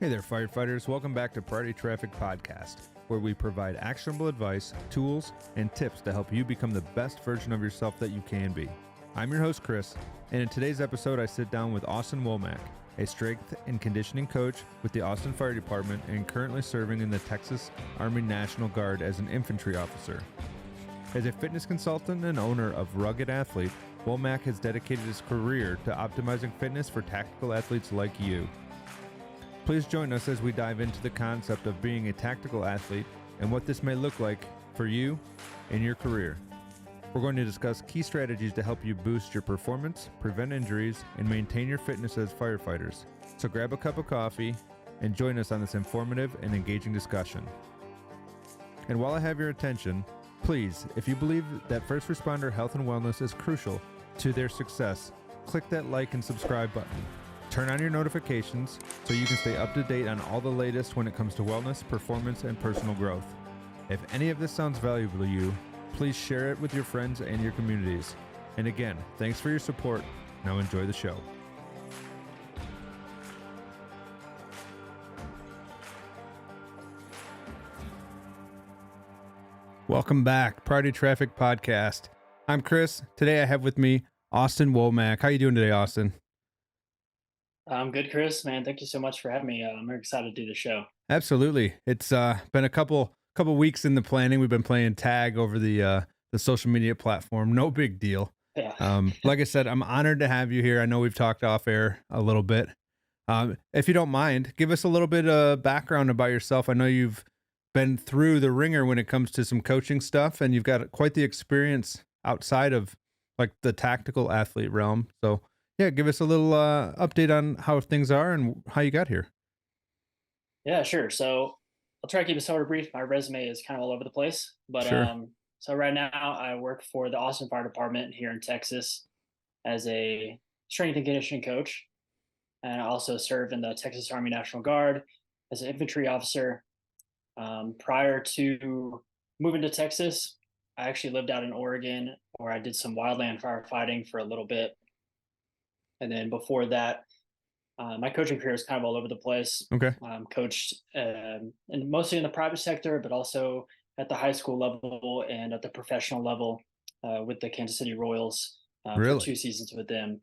Hey there, firefighters. Welcome back to Priority Traffic Podcast, where we provide actionable advice, tools, and tips to help you become the best version of yourself that you can be. I'm your host, Chris, and in today's episode, I sit down with Austin Womack, a strength and conditioning coach with the Austin Fire Department and currently serving in the Texas Army National Guard as an infantry officer. As a fitness consultant and owner of Rugged Athlete, Womack has dedicated his career to optimizing fitness for tactical athletes like you. Please join us as we dive into the concept of being a tactical athlete and what this may look like for you in your career. We're going to discuss key strategies to help you boost your performance, prevent injuries, and maintain your fitness as firefighters. So grab a cup of coffee and join us on this informative and engaging discussion. And while I have your attention, please, if you believe that first responder health and wellness is crucial to their success, click that like and subscribe button. Turn on your notifications so you can stay up to date on all the latest when it comes to wellness, performance, and personal growth. If any of this sounds valuable to you, please share it with your friends and your communities. And again, thanks for your support. Now enjoy the show. Welcome back, Priority Traffic Podcast. I'm Chris. Today I have with me Austin Womack. How you doing today, Austin? I'm good, Chris. Man, thank you so much for having me. I'm very excited to do the show. Absolutely. It's been a couple weeks in the planning. We've been playing tag over the social media platform. No big deal. Yeah. Like I said, I'm honored to have you here. I know we've talked off air a little bit. If you don't mind, give us a little bit of background about yourself. I know you've been through the ringer when it comes to some coaching stuff, and you've got quite the experience outside of like the tactical athlete realm. So yeah, give us a little update on how things are and how you got here. Yeah, sure. So I'll try to keep it sort of brief. My resume is kind of all over the place, but Sure. so right now I work for the Austin Fire Department here in Texas as a strength and conditioning coach, and I also serve in the Texas Army National Guard as an infantry officer. Prior to moving to Texas, I actually lived out in Oregon, where I did some wildland firefighting for a little bit, and then before that, my coaching career is kind of all over the place. Okay. Coached and mostly in the private sector, but also at the high school level and at the professional level with the Kansas City Royals for Really? 2 seasons with them.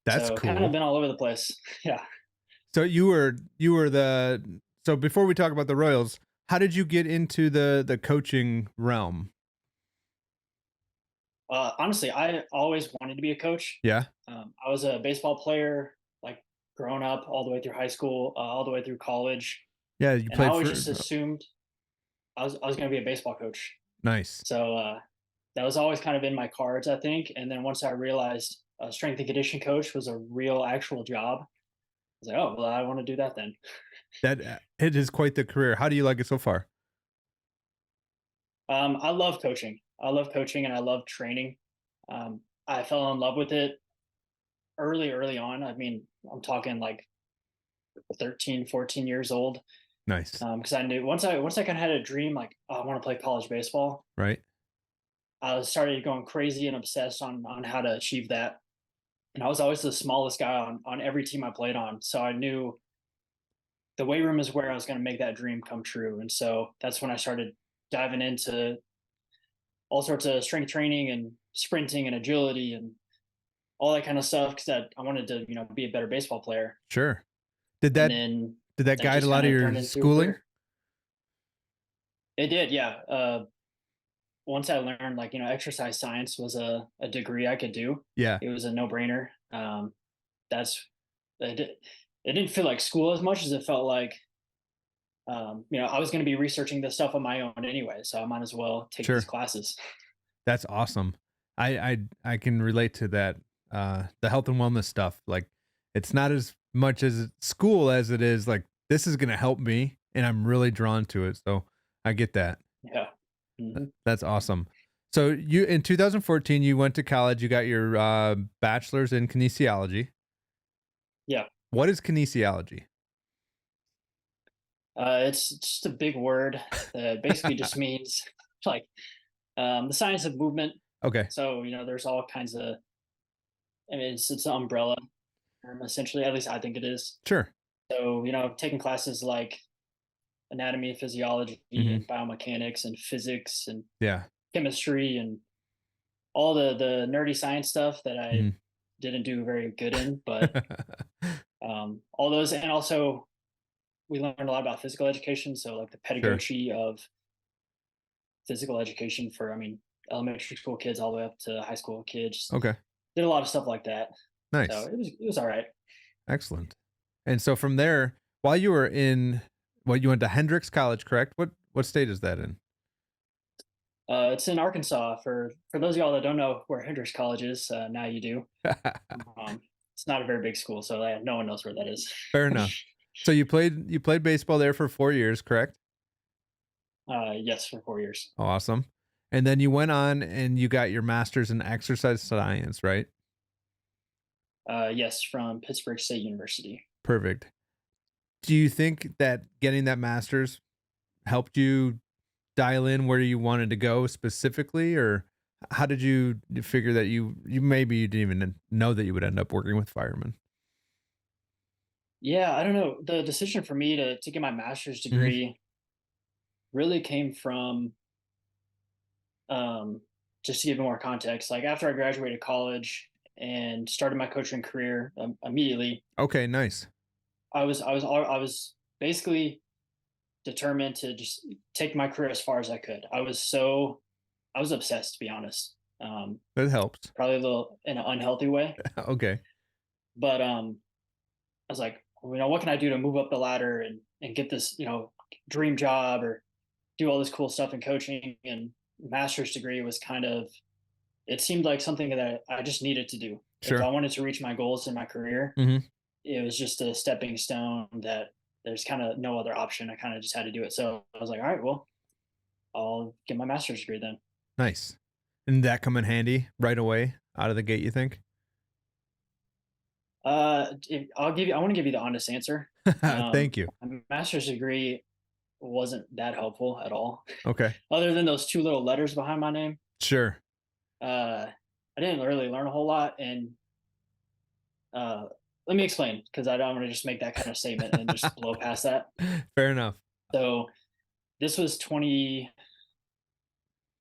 That's So kind of cool. been all over the place. Yeah. So so before we talk about the Royals, how did you get into the coaching realm? Honestly, I always wanted to be a coach. Yeah. I was a baseball player, like growing up, all the way through high school, all the way through college, Yeah, you and I played always for just assumed I was going to be a baseball coach. nice. So that was always kind of in my cards, I think. And then once I realized a strength and conditioning coach was a real, actual job, I was like, oh, well, I want to do that then. That it is quite the career. How do you like it so far? I love coaching. I love coaching and I love training. I fell in love with it early on. I mean, I'm talking like 13, 14 years old. Nice. Because I knew once I kind of had a dream, like, oh, I want to play college baseball. Right? I started going crazy and obsessed on how to achieve that. And I was always the smallest guy on every team I played on. So I knew the weight room is where I was going to make that dream come true. And so that's when I started diving into all sorts of strength training and sprinting and agility and all that kind of stuff because I wanted to, be a better baseball player. Sure. Did And that then did that that guide a just lot kind of of your turned into a schooling? career. It did, yeah. Once I learned, like, exercise science was a degree I could do. Yeah. It was a no brainer. That's it didn't feel like school as much as it felt like I was going to be researching this stuff on my own anyway, so I might as well take these Sure. classes. That's awesome. I can relate to that. The health and wellness stuff. Like it's not as much as school as it is like this is gonna help me and I'm really drawn to it. So I get that. Yeah. Hmm. That's awesome. So you in 2014 you went to college, you got your bachelor's in kinesiology. Yeah. What is kinesiology? It's just a big word that basically just means like the science of movement. Okay. So there's all kinds of. I mean, it's an umbrella term essentially. At least I think it is. Sure. So, taking classes like anatomy, physiology, Hmm. and biomechanics, and physics, and Yeah. chemistry, and all the nerdy science stuff that I Hmm. didn't do very good in, but all those, and also we learned a lot about physical education. So, like the Sure. pedagogy of physical education for, elementary school kids all the way up to high school kids. Okay. Did a lot of stuff like that. So Nice. it was all right. Excellent. And so from there, while you were in, well, you went to Hendrix College, correct? What state is that in? It's in Arkansas. For those of y'all that don't know where Hendrix College is, now you do. Um, it's not a very big school, so no one knows where that is. Fair enough. So you played baseball there for 4 years, correct? Yes, for 4 years. Awesome. And then you went on and you got your master's in exercise science, right? Yes, from Pittsburgh State University. Perfect. Do you think that getting that master's helped you dial in where you wanted to go specifically, or how did you figure that you maybe you didn't even know that you would end up working with firemen? Yeah, I don't know. The decision for me to get my master's Hmm. degree really came from, um, just to give you more context. Like after I graduated college and started my coaching career, immediately, Okay, nice. I was basically determined to just take my career as far as I could. I was obsessed, to be honest. That helps. Probably a little in an unhealthy way, Okay, but I was like, what can I do to move up the ladder and get this, dream job, or do all this cool stuff in coaching? And master's degree was kind of, it seemed like something that I just needed to do if I sure. wanted to reach my goals in my career. Hmm. It was just a stepping stone that there's kind of no other option. I kind of just had to do it. So I was like, all right, well, I'll get my master's degree then. Nice. And that come in handy right away out of the gate, you think? I want to give you the honest answer. Thank you. My master's degree wasn't that helpful at all, Okay, other than those two little letters behind my name. sure. Uh, I didn't really learn a whole lot. And uh, let me explain, because I don't want to just make that kind of statement and just blow past that. Fair enough. So this was 20,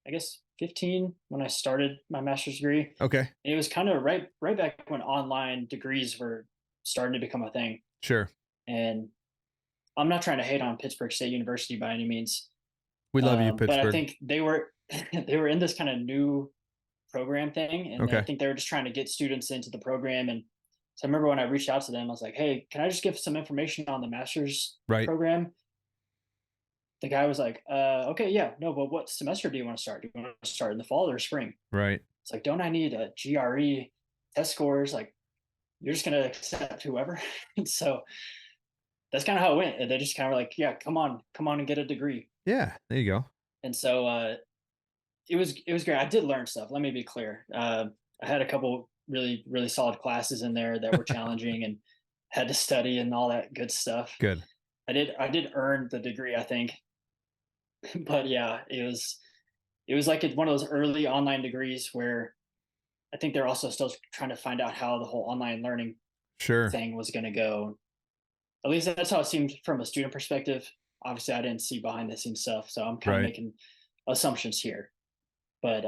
I guess 15 when I started my master's degree. Okay, And it was kind of right back when online degrees were starting to become a thing. sure. And I'm not trying to hate on Pittsburgh State University by any means, We love you, but I Pittsburgh. think they were they were in this kind of new program thing, and I Okay, think they were just trying to get students into the program. And so I remember when I reached out to them, I was like, "Hey, can I just give some information on the master's right, program?" The guy was like, okay, yeah, no, but what semester do you want to start? Do you want to start in the fall or spring?" right. It's like, don't I need a GRE test scores? Like, you're just gonna accept whoever. And so that's kind of how it went. And they just kind of like, yeah, come on and get a degree. Yeah, there you go. And so it was great. I did learn stuff. Let me be clear. I had a couple really solid classes in there that were challenging, and had to study and all that good stuff. Good. I did earn the degree, I think. But yeah, it was like one of those early online degrees where I think they're also still trying to find out how the whole online learning Sure. thing was going to go. At least that's how it seemed from a student perspective. Obviously, I didn't see behind the scenes stuff, so I'm kind of Right. making assumptions here. But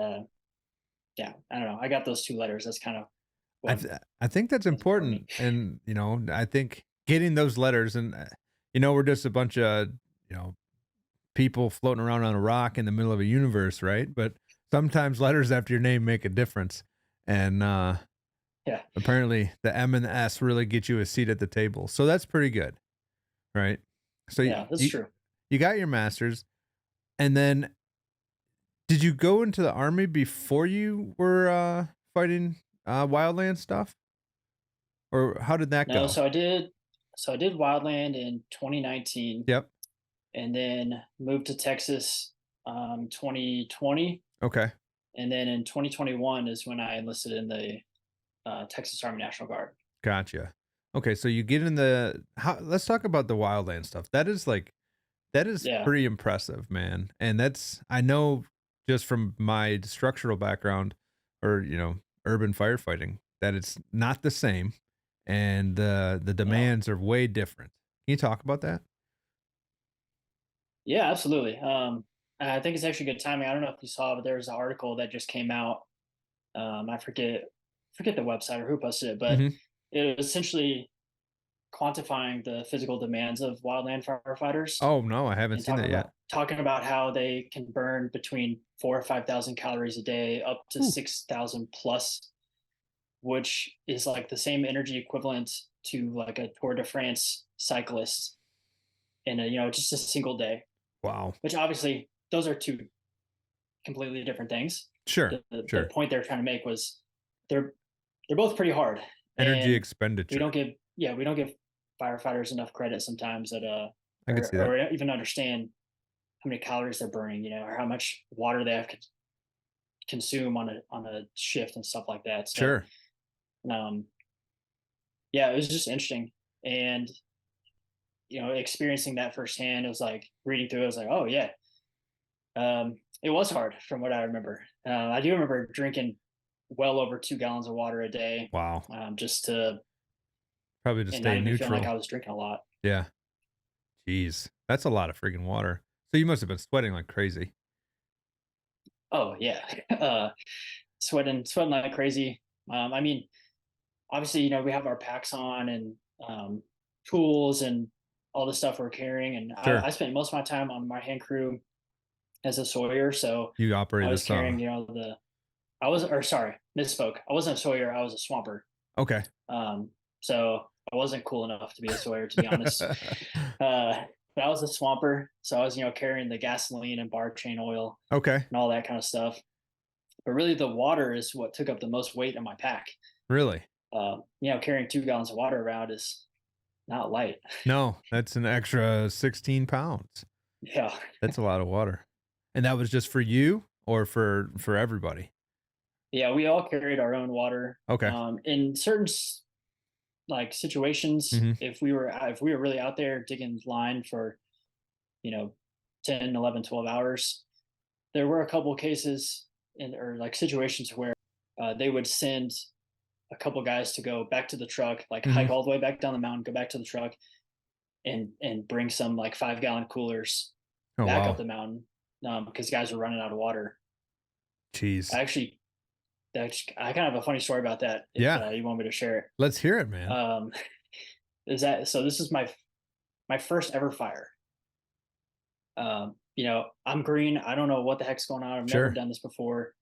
yeah, I don't know. I got those two letters. That's kind of I what th I think that's was important to me. important, and, I think getting those letters and, we're just a bunch of, you know, people floating around on a rock in the middle of a universe, right? But sometimes letters after your name make a difference, and, Yeah, apparently the M and the S really get you a seat at the table, so that's pretty good, right? So yeah, that's true. you got your master's, and then did you go into the Army before you were, fighting, wildland stuff? Or how did that No, go? so I did Wildland in 2019, Yep. and then moved to Texas 2020, Okay. and then in 2021 is when I enlisted in the Texas Army National Guard. Gotcha. Okay, so you get in the how let's talk about the wildland stuff. That is Yeah, pretty impressive, man. And that's I know just from my structural background or, urban firefighting that it's not the same and the no, demands are way different. you talk about that? Yeah, absolutely. I think it's actually good timing. I don't know if you saw, but there was an article that just came out. I forget the website or who posted it, but Mhm. it was essentially quantifying the physical demands of wildland firefighters Oh, no, I haven't and seen that yet. talking about how they can burn between 4 or 5,000 calories a day, up to Ooh, 6,000 plus, which is like the same energy equivalent to like a Tour de France cyclist in a just a single day. wow. Which obviously those are two completely different things. Sure, The sure. point they're trying to make was they're they're both pretty hard, Energy and we expenditure. don't give we don't give firefighters enough credit sometimes that I could see that. or even understand how many calories they're burning, or how much water they have to consume on a shift and stuff like that. So Sure. um yeah, it was just interesting. And experiencing that firsthand, it was like reading through it, I was like, oh yeah, it was hard from what I remember. I do remember drinking well over 2 gallons of water a day, Wow. just to Probably to and not stay even feeling like neutral. I was drinking a lot. Yeah. Jeez. That's a lot of freaking water. So you must have been sweating like crazy. Oh yeah, uh, sweating like crazy. I mean, obviously, we have our packs on and tools and all the stuff we're carrying, and I Sure. spent most of my time on my hand crew as a sawyer, so You I operated a was saw. carrying, the I was or sorry, misspoke. I wasn't a sawyer. I was a swamper. Okay. Um, so I wasn't cool enough to be a sawyer, to be honest. But I was a swamper, so I was, carrying the gasoline and bar chain oil Okay. and all that kind of stuff. But really, the water is what took up the most weight in my pack. Really? Carrying 2 gallons of water around is not light. No, that's an extra 16 pounds. Yeah, That's a lot of water. And that was just for you or for everybody? yeah, we all carried our own water. Okay. In certain like situations, Mhm. if we were really out there digging line for you know 10, 11, 12 hours, there were a couple cases or like situations where they would send a couple guys to go back to the truck, like hike Mhm. all the way back down the mountain, go back to the truck, and bring some like 5 gallon coolers Oh, back up wow. the mountain, because guys were running out of water. I Jeez. actually, I kind of have a funny story about that if Yeah. you want me to share Let's hear it, it. man. Is that so? This is my first ever fire. I'm green. I don't know what the heck's going on. I've never Sure. done this before.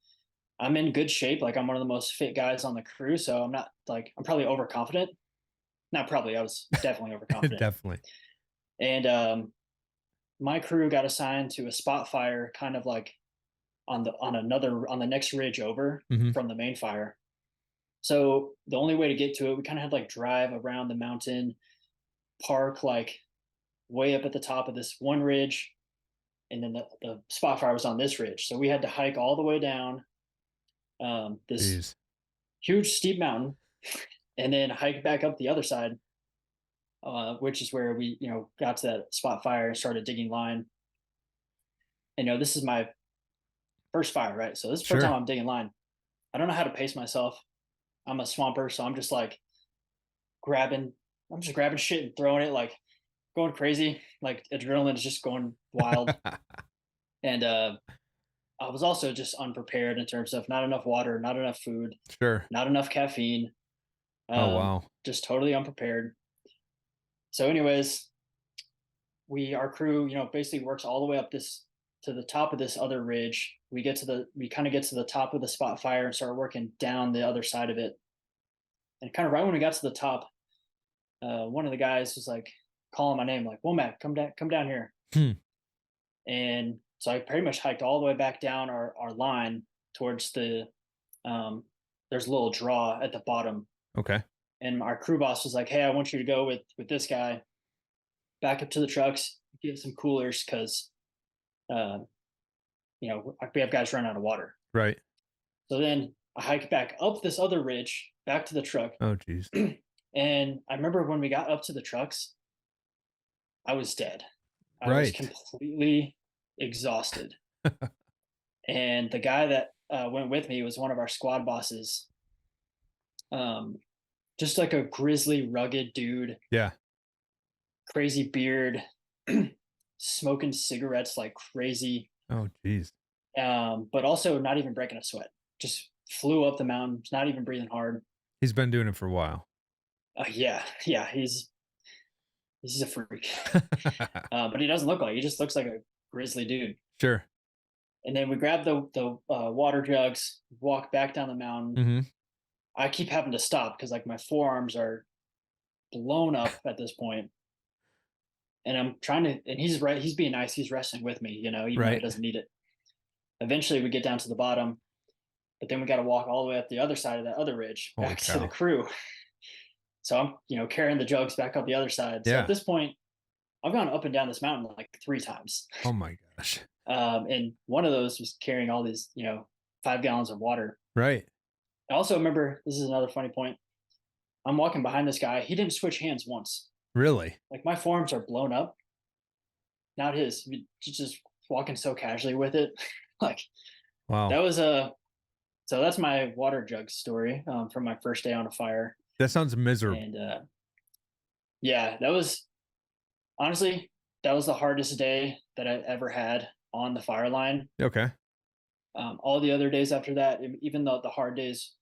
I'm in good shape. Like I'm one of the most fit guys on the crew. So I'm probably overconfident. Not probably, I was definitely overconfident. Definitely. And my crew got assigned to a spot fire kind of like on the next ridge over Mhm. from the main fire. So the only way to get to it, we kind of had like drive around the mountain, park like way up at the top of this one ridge, and then the spot fire was on this ridge. So we had to hike all the way down this Jeez. huge steep mountain and then hike back up the other side, which is where we, got to that spot fire and started digging line. And, this is my first fire, right? So this is the first time Sure. I'm digging line. I don't know how to pace myself. I'm a swamper, so I'm just like grabbing, I'm just grabbing shit and throwing it, like going crazy. Like adrenaline is just going wild. And I was also just unprepared in terms of not enough water, not enough food, Sure. not enough caffeine, Oh, wow. just totally unprepared. So, anyways, our crew, basically works all the way up this to the top of this other ridge. We kind of get to the top of the spot fire and start working down the other side of it. And kind of right when we got to the top, one of the guys was like calling my name, like Womack, come down here. Hmm. And so I pretty much hiked all the way back down our line towards there's a little draw at the bottom. Okay. And our crew boss was like, hey, I want you to go with this guy back up to the trucks, get some coolers because uh, we have guys running out of water. Right. So then I hiked back up this other ridge back to the truck. Oh, jeez. And I remember when we got up to the trucks, I was dead. I was Right. completely exhausted. And the guy that went with me was one of our squad bosses. Um, just like a grizzly, rugged dude, Yeah. crazy beard, smoking cigarettes like crazy, Oh, geez. but also not even breaking a sweat. Just flew up the mountain, not even breathing hard. He's been doing it for a while. Yeah, yeah, he's a freak. But he doesn't look like, he just looks like a grizzly dude. Sure. And then we grab the water jugs, walk back down the mountain. Hmm. I keep having to stop because like my forearms are blown up at this point, and I'm trying to. And he's right. He's being nice. He's wrestling with me, even though he Right. doesn't need it. Eventually, we get down to the bottom, but then we got to walk all the way up the other side of that other ridge Holy back to the cow. crew. So I'm, carrying the jugs back up the other side. So at Yeah. this point, I've gone up and down this mountain like 3 times. Oh my gosh. And one of those was carrying all these, 5 gallons of water. Right. I also remember, this is another funny point. I'm walking behind this guy. He didn't switch hands once. Really? Like my forearms are blown up, not his. He's just walking so casually with it. Like Wow. that was a. So that's my water jug story from my first day on a fire. That sounds miserable. And yeah, that was honestly, that was the hardest day that I ever had on the fire line. Okay. All the other days after that, even though the hard days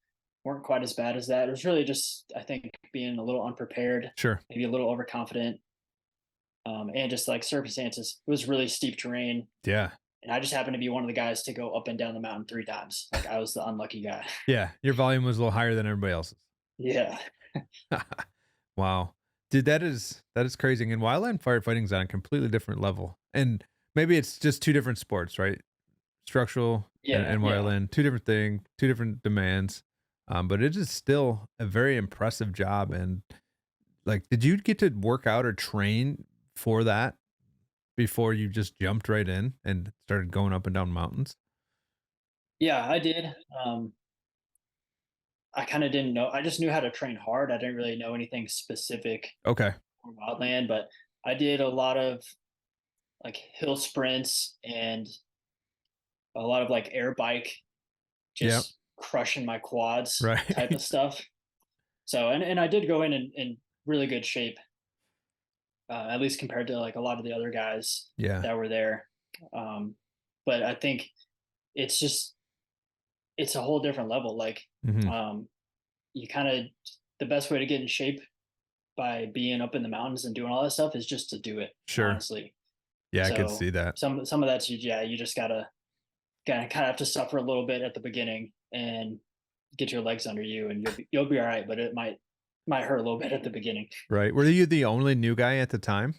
weren't quite as bad as that, it was really just, I think, being a little unprepared, Sure. maybe a little overconfident, and just like circumstances. It was really steep terrain, Yeah. and I just happened to be one of the guys to go up and down the mountain 3 times. Like I was the unlucky guy. Yeah. Your volume was a little higher than everybody else's. Yeah. Wow. Dude, that is crazy. And wildland firefighting is on a completely different level. And maybe it's just two different sports, right? Structural Yeah. and Yeah. wildland, two different things, two different demands. But it is still a very impressive job. And like, did you get to work out or train for that before you just jumped right in and started going up and down mountains? Yeah, I did. I kind of didn't know. I just knew how to train hard. I didn't really know anything specific Okay. for wildland, but I did a lot of like hill sprints and a lot of like air bike, Yeah. just crushing my quads type of Right. stuff. So, and I did go in really good shape, at least compared to like a lot of the other guys Yeah. that were there. Um, but I think it's just, it's a whole different level. Like, Hmm. um, you kind of, the best way to get in shape by being up in the mountains and doing all that stuff is just to do it, Sure. honestly. Yeah, I could So see that. some of that's, yeah, you just gotta kind of have to suffer a little bit at the beginning and get your legs under you, and you'll be all right. But it might hurt a little bit at the beginning. Right. Were you the only new guy at the time?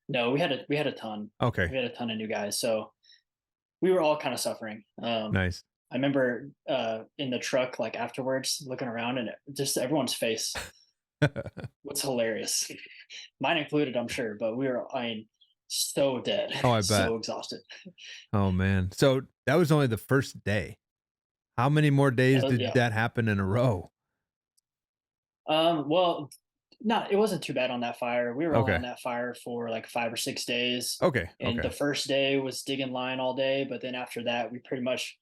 No, we had a ton. Okay. We had a ton of new guys, so we were all kind of suffering. Nice. I remember in the truck, like afterwards, looking around and just everyone's face was hilarious, mine included, I'm sure. But we were, I mean, so dead, Oh, I bet. so exhausted. Oh, man. So that was only the first day. How many more days did Yeah. that happen in a row? Well, not, it wasn't too bad on that fire. We were only Okay. on that fire for like 5 or 6 days. Okay. And Okay. the first day was digging line all day, but then after that, we pretty much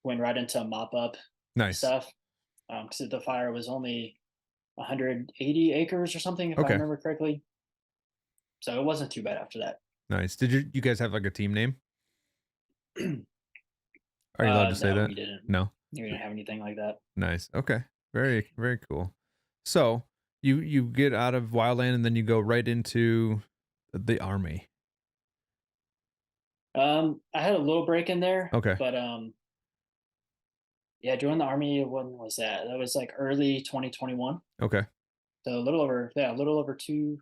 went right into mop up Nice. stuff. Because the fire was only 180 acres or something, if I Okay. remember correctly. So it wasn't too bad after that. Nice. Did you guys have like a team name? Are you allowed to say No, that? we didn't. No. We didn't have anything like that. Nice. Okay. Very, very cool. So you get out of wildland and then you go right into the army. I had a little break in there, Okay. but yeah, joined the army. When was that? That was like early 2021. Okay. So a little over two.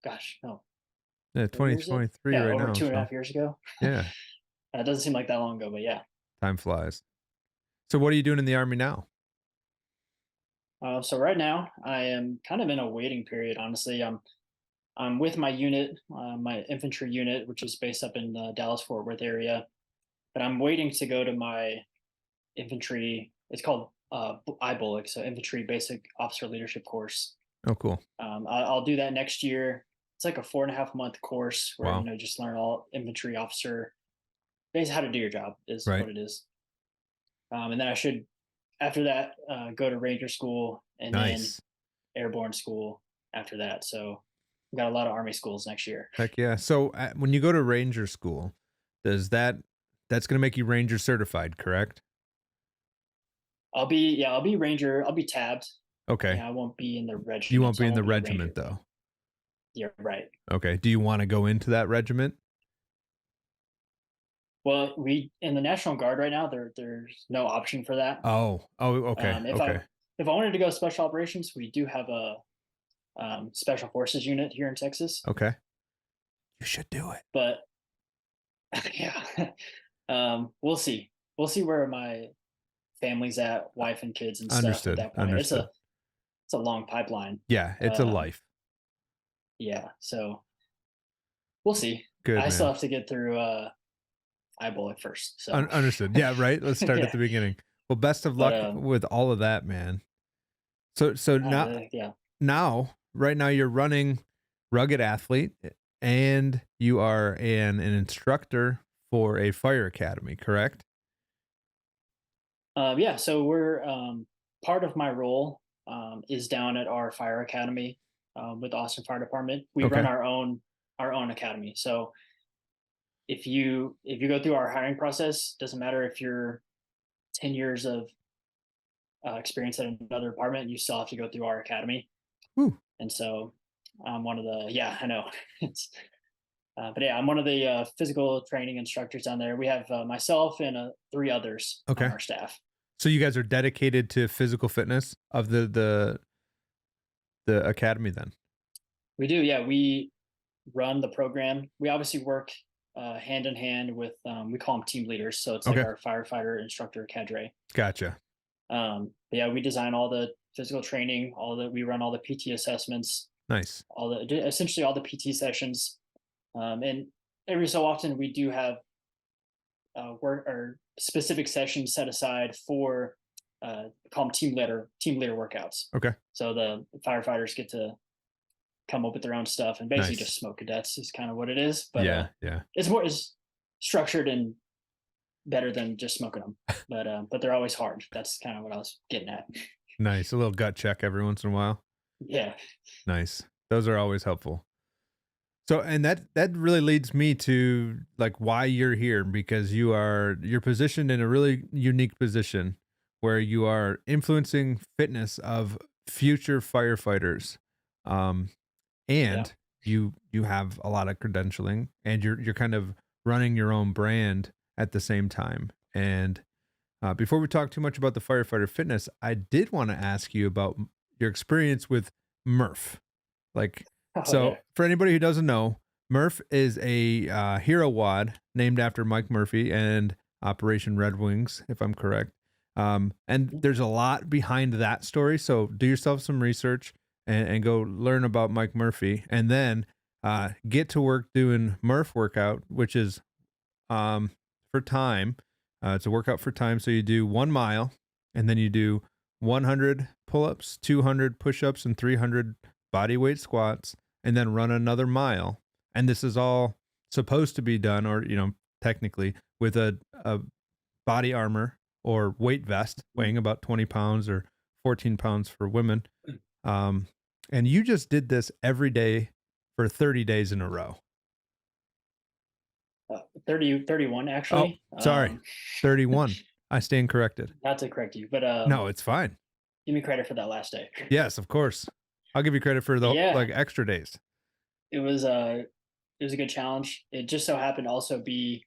Gosh, no, Yeah, what year is it? 2023 Yeah, right over now. two and a So half years ago. yeah, It doesn't seem like that long ago, but yeah. time flies. So what are you doing in the army now? So right now I am kind of in a waiting period. Honestly, I'm with my unit, my infantry unit, which is based up in the Dallas Fort Worth area. But I'm waiting to go to my infantry. It's called IBOLIC, so Infantry Basic Officer Leadership Course. Oh, cool. I'll do that next year. It's like a 4.5 month course where Wow. just learn all infantry officer, basically how to do your job is Right. what it is. And then I should, after that, go to Ranger School and then Nice. airborne school after that. So we got a lot of Army schools next year. Heck yeah. So when you go to Ranger school, does that's going to make you Ranger certified, correct? I'll be Ranger. I'll be tabbed. Okay. Yeah, I won't be in the You regiment, won't so be I in the won't be a Ranger. regiment though. Yeah, right. Okay. Do you want to go into that regiment? Well, we in the National Guard right now, there's no option for that. Oh. Oh, okay. If I Okay. if I wanted to go special operations, we do have a special forces unit here in Texas, Okay. You should do it. but yeah, we'll see. We'll see where my family's at, wife and kids and stuff at Understood. that point. Understood. It's a long pipeline. Yeah, it's a life. Yeah, so we'll see. Good, I still man. have to get through IBOLIC first. So Understood. Yeah, right. Let's start at yeah, the beginning. Well, best of but luck with all of that, man. So yeah. right now you're running Rugged Athlete and you are an instructor for a fire academy, correct? Yeah, so we're part of my role is down at our fire academy with Austin Fire Department. We run Okay. our own academy. So if you go through our hiring process, doesn't matter if you're 10 years of experience at another department, you still have to go through our academy. Woo. And so I'm one of the I know it's but yeah, I'm one of the physical training instructors down there. We have myself and three others Okay. on our staff. So you guys are dedicated to physical fitness of the academy then. We do, yeah. We run the program. We obviously work hand in hand with we call them team leaders. So it's like Okay. our firefighter instructor cadre. Gotcha. But yeah, we design all the physical training, we run all the PT assessments, Nice. essentially all the PT sessions. And every so often we do have work or specific sessions set aside for call them team leader workouts. Okay. So the firefighters get to come up with their own stuff and basically Nice. just smoke cadets is kind of what it is. But Yeah. it's more is structured and better than just smoking them. But they're always hard. That's kind of what I was getting at. Nice. A little gut check every once in a while. Yeah. Nice. Those are always helpful. So, and that really leads me to like why you're here, because you're positioned in a really unique position where you are influencing fitness of future firefighters. Um, Yeah. and you have a lot of credentialing and you're kind of running your own brand at the same time. And before we talk too much about the firefighter fitness, I did want to ask you about your experience with Murph. Like, Oh, so yeah. for anybody who doesn't know, Murph is a hero wad named after Mike Murphy and Operation Red Wings, if I'm correct. And there's a lot behind that story. So do yourself some research and go learn about Mike Murphy, and then get to work doing Murph workout, which is for time. It's a workout for time. So you do 1 mile, and then you do 100 pull-ups, 200 push-ups, and 300 body weight squats, and then run another mile. And this is all supposed to be done, or technically, with a body armor or weight vest weighing about 20 pounds or 14 pounds for women. And you just did this every day for 30 days in a row. 31 actually. Oh, sorry. 31. I stand corrected. Not to correct you, but No, it's fine. give me credit for that last day. Yes, of course. I'll give you credit for the Yeah. like extra days. It was a good challenge. It just so happened to also be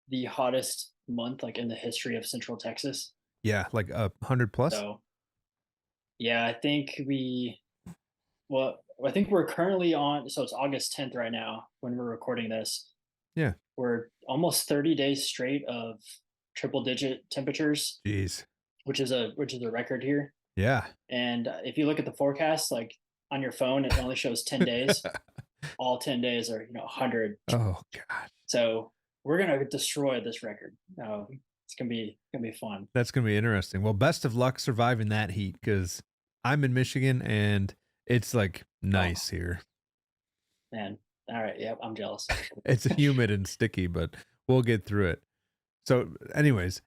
the hottest month like in the history of Central Texas. Yeah, like 100 plus. So yeah, I think we're currently on, so it's August 10th right now when we're recording this. Yeah. We're almost 30 days straight of triple digit temperatures, Jeez. which is a record here. Yeah. And if you look at the forecast, like on your phone, it only shows 10 days. All 10 days are 100. Oh God. So we're gonna destroy this record. It's gonna be fun. That's gonna be interesting. Well, best of luck surviving that heat, because I'm in Michigan and it's like nice here. Man, all right, yep, I'm jealous. It's humid and sticky, but we'll get through it. So, anyways,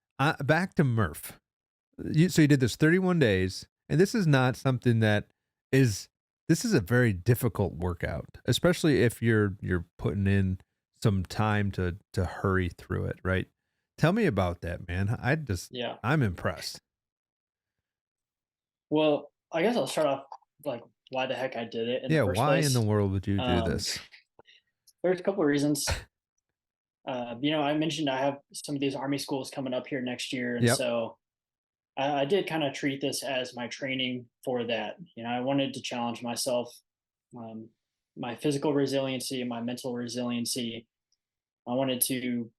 back to Murph. So you did this 31 days, and this is not something that is this is a very difficult workout, especially if you're putting in some time to hurry through it, right? Tell me about that, man. Yeah. I'm impressed. Well, I guess I'll start off like why the heck I did it in the Yeah, first why in the place. world would you do Um, this? there's a couple of reasons. I mentioned I have some of these army schools coming up here next year, and Yep. so I did kind of treat this as my training for that. I wanted to challenge myself, um, my physical resiliency, my mental resiliency. I wanted to,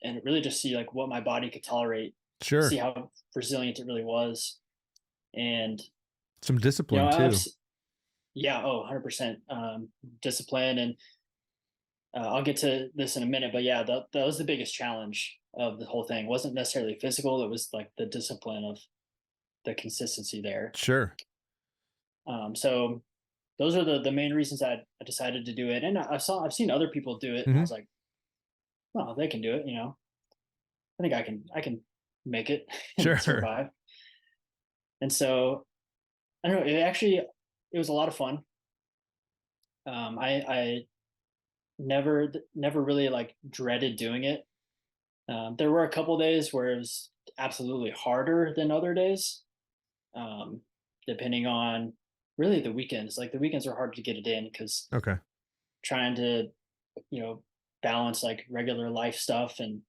and really just see like what my body could tolerate, see Sure. how resilient it really was, and Some you know, discipline I've, too. s- yeah, 100% discipline, and I'll get to this in a minute. But yeah, that was the biggest challenge of the whole thing. It wasn't necessarily physical; it was like the discipline of the consistency there. Sure. So those are the main reasons I decided to do it. And I've seen other people do it, and I Mhm. was like, oh, they can do it. I think I can make it and Sure. survive. And so I don't know. It was a lot of fun. I never really like dreaded doing it. There were a couple days where it was absolutely harder than other days, um, depending on really the weekends. Like the weekends are hard to get it in because Okay. trying to you know balance like regular life stuff and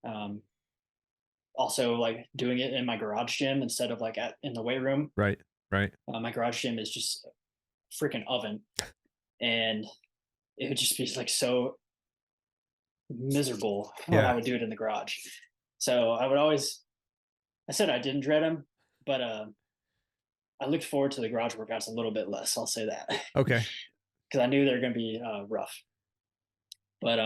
um, also like doing it in my garage gym instead of like in the weight room. Right. Right. My garage gym is just a freaking oven, and it would just be like so miserable when I Yeah. would do it in the garage. So I said I didn't dread them, but I looked forward to the garage workouts a little bit less. I'll say that Okay. because I knew they were going to be rough. But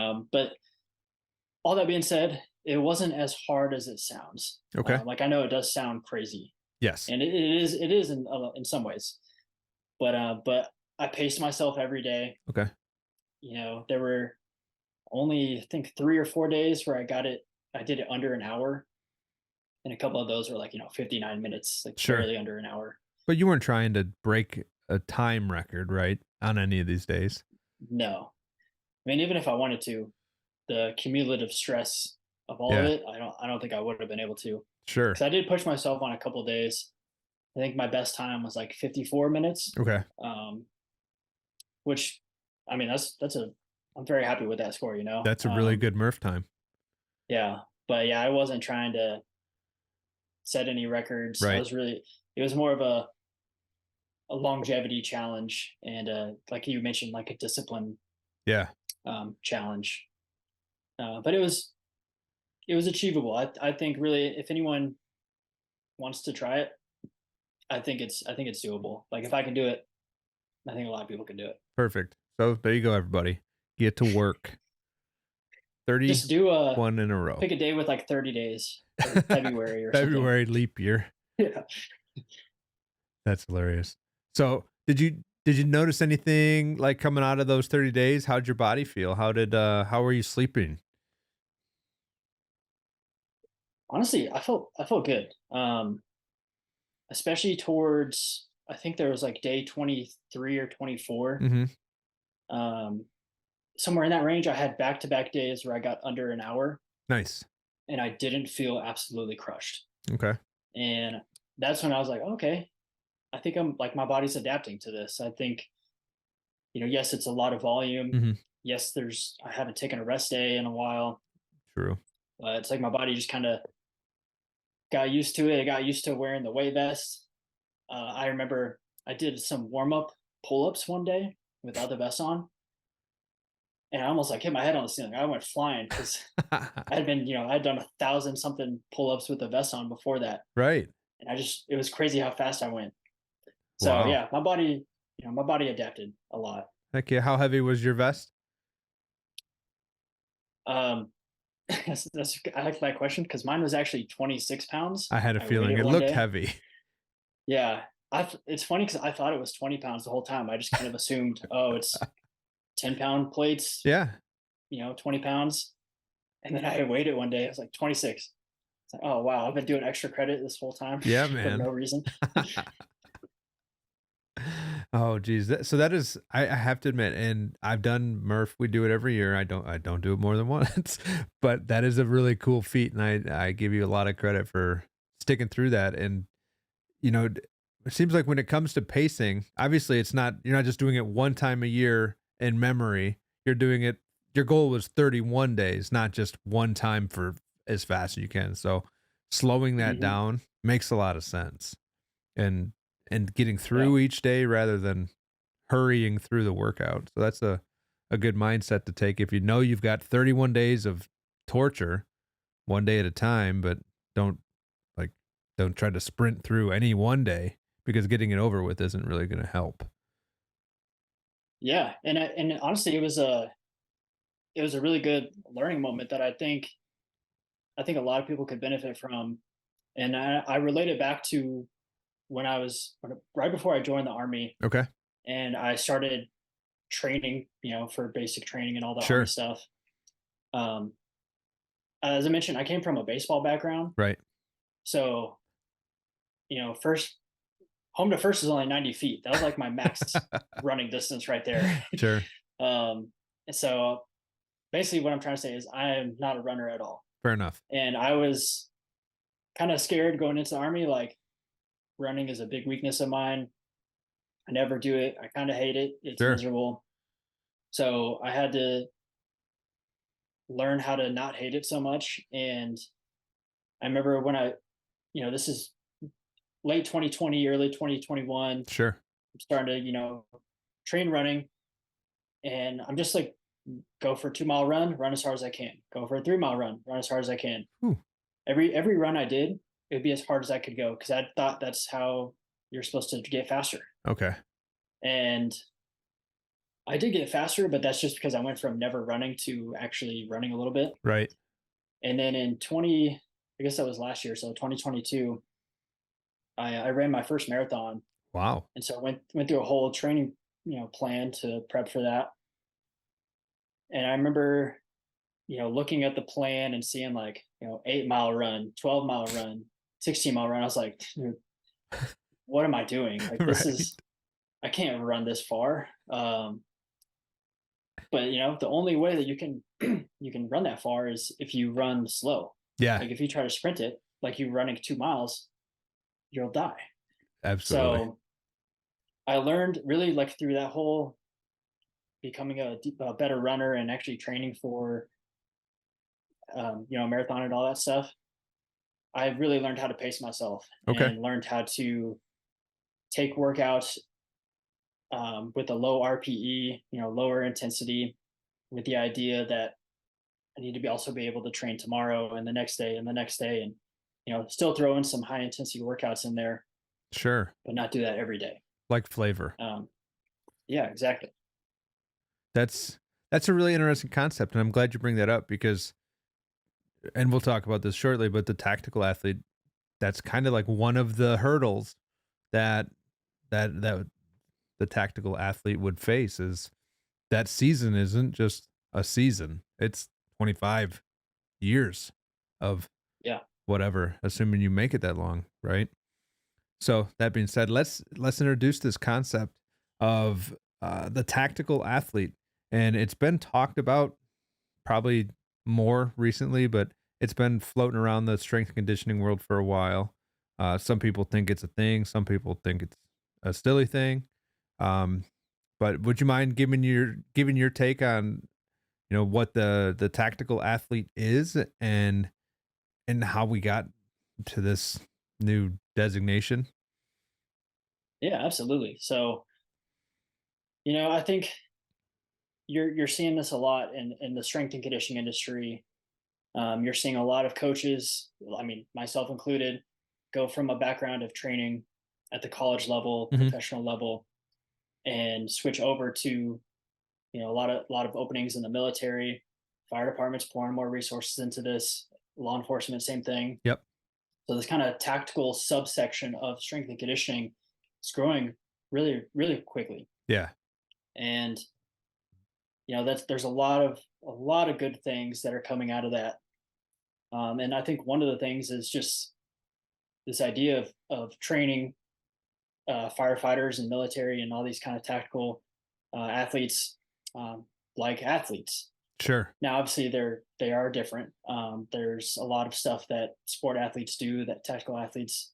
all that being said, it wasn't as hard as it sounds. Okay. Like I know it does sound crazy, Yes. and it is in some ways. But I paced myself every day. Okay. There were only I think 3 or 4 days where I did it under an hour, and a couple of those were like 59 minutes, like Sure. barely under an hour. But you weren't trying to break a time record, right? On any of these days. No, I mean even if I wanted to, the cumulative stress of all of Yeah. it, I don't think I would have been able to Sure. because I did push myself on a couple of days. I think my best time was like 54 minutes, Okay. which I mean I'm very happy with that score. That's a really good Murph time. Yeah, but yeah, I wasn't trying to set any records. Right. It was more of a longevity challenge and like you mentioned, like a discipline Yeah. challenge. But it was achievable. I think really if anyone wants to try it, I think it's doable. Like if I can do it, I think a lot of people can do it. Perfect. So there you go, everybody. Get to work. Just do a 31 in a row. pick a day with like 30 days, like February or something. February leap year. Yeah. That's hilarious. So did you notice anything like coming out of those 30 days? How'd your body feel? How were you sleeping? Honestly, I felt good. Especially towards I think there was like day 23 or 24. Mm-hmm. Um, somewhere in that range, I had back to back days where I got under an hour Nice. and I didn't feel absolutely crushed. Okay. And that's when I was like, okay, I think I'm like my body's adapting to this. I think, yes, it's a lot of volume. Mm-hmm. Yes, I haven't taken a rest day in a while, True. but it's like my body just kind of got used to it. I got used to wearing the weight vest. I remember I did some warm up pull ups one day without the vest on, and I almost like hit my head on the ceiling. I went flying because I'd done 1,000 something pull ups with the vest on before that, Right. and it was crazy how fast I went. So Wow. yeah, my body adapted a lot. Heck yeah. How heavy was your vest? Um, I like that question because mine was actually 26 pounds. I had a I weighed feeling it it one looked day. heavy. Yeah, it's funny because I thought it was 20 pounds the whole time. I just kind of assumed, oh, it's 10-pound plates, Yeah. 20 pounds. And then I weighed it one day. I was like 26. It's like, oh wow, I've been doing extra credit this whole time Yeah, for no man. reason. Oh, geez. So that is, I have to admit, and I've done Murph. We do it every year. I don't do it more than once, but that is a really cool feat, and I give you a lot of credit for sticking through that. And it seems like when it comes to pacing, obviously you're not just doing it one time a year in memory. You're doing it. Your goal was 31 days, not just one time for as fast as you can. So slowing that Hmm. down makes a lot of sense, and getting Yeah. through each day rather than hurrying through the workout. So that's a good mindset to take if you know you've got 31 days of torture, one day at a time, but don't like don't try to sprint through any one day because getting it over with isn't really going to help. Yeah. And honestly, it was a really good learning moment that I think a lot of people could benefit from. And I relate it back to right before I joined the army Okay. and I started training, for basic training and all the army Sure. stuff. Um, as I mentioned, I came from a baseball background, Right. so first home to first is only 90 feet. That was like my max running distance right there. Sure. And so basically, what I'm trying to say is I am not a runner at all, Fair enough. and I was kind of scared going into the army. Like running is a big weakness of mine. I never do it. I kind of hate it. It's Sure. miserable. So I had to learn how to not hate it so much. And I remember when this is late 2020, early 2021. Sure. I'm starting to, train running, and I'm just like, go for a 2 mile run as hard as I can. Go for a 3 mile run as hard as I can. Ooh, Every run I did, it'd be as hard as I could go because I thought that's how you're supposed to get faster. okay. And I did get faster, but that's just because I went from never running to actually running a little bit. Right. And then I guess that was last year, so 2022, I ran my first marathon, Wow. and so I went through a whole training plan to prep for that. And I remember looking at the plan and seeing like 8 mile run, 12 mile run, 16 mile run. I was like, dude, what am I doing? Like this Right. is I can't run this far. But the only way that you can you can run that far is if you run slow. Yeah. Like if you try to sprint it, like you running 2 miles, you'll die. Absolutely. So I learned really like through that whole becoming a better runner and actually training for marathon and all that stuff. I really learned how to pace myself Okay. and learned how to take workouts with a low RPE, lower intensity, with the idea that I need to be able to train tomorrow and the next day and the next day, and still throw in some high intensity workouts in there, Sure. but not do that every day. Like flavor. Um, yeah, exactly. That's that's a really interesting concept, and I'm glad you bring that up because, and we'll talk about this shortly, but the tactical athlete, that's kind of like one of the hurdles that that the tactical athlete would face is that season isn't just a season. It's 25 years of Yeah, whatever, assuming you make it that long, right? So that being said, let's introduce this concept of the tactical athlete, and it's been talked about probably more recently, but it's been floating around the strength and conditioning world for a while. Some people think it's a thing, some people think it's a silly thing. Um, but would you mind giving your take on what the tactical athlete is and how we got to this new designation? yeah, absolutely. So I think you're seeing this a lot in the strength and conditioning industry. You're seeing a lot of coaches, I mean, myself included, go from a background of training at the college level, Hmm. professional level, and switch over to a lot of openings in the military, fire departments pouring more resources into this, law enforcement, same thing. Yep. So this kind of tactical subsection of strength and conditioning is growing really, really quickly, Yeah. and there's a lot of good things that are coming out of that. And I think one of the things is just this idea of training firefighters and military and all these kind of tactical athletes like athletes. Sure. Now, obviously, they are different. There's a lot of stuff that sport athletes do that tactical athletes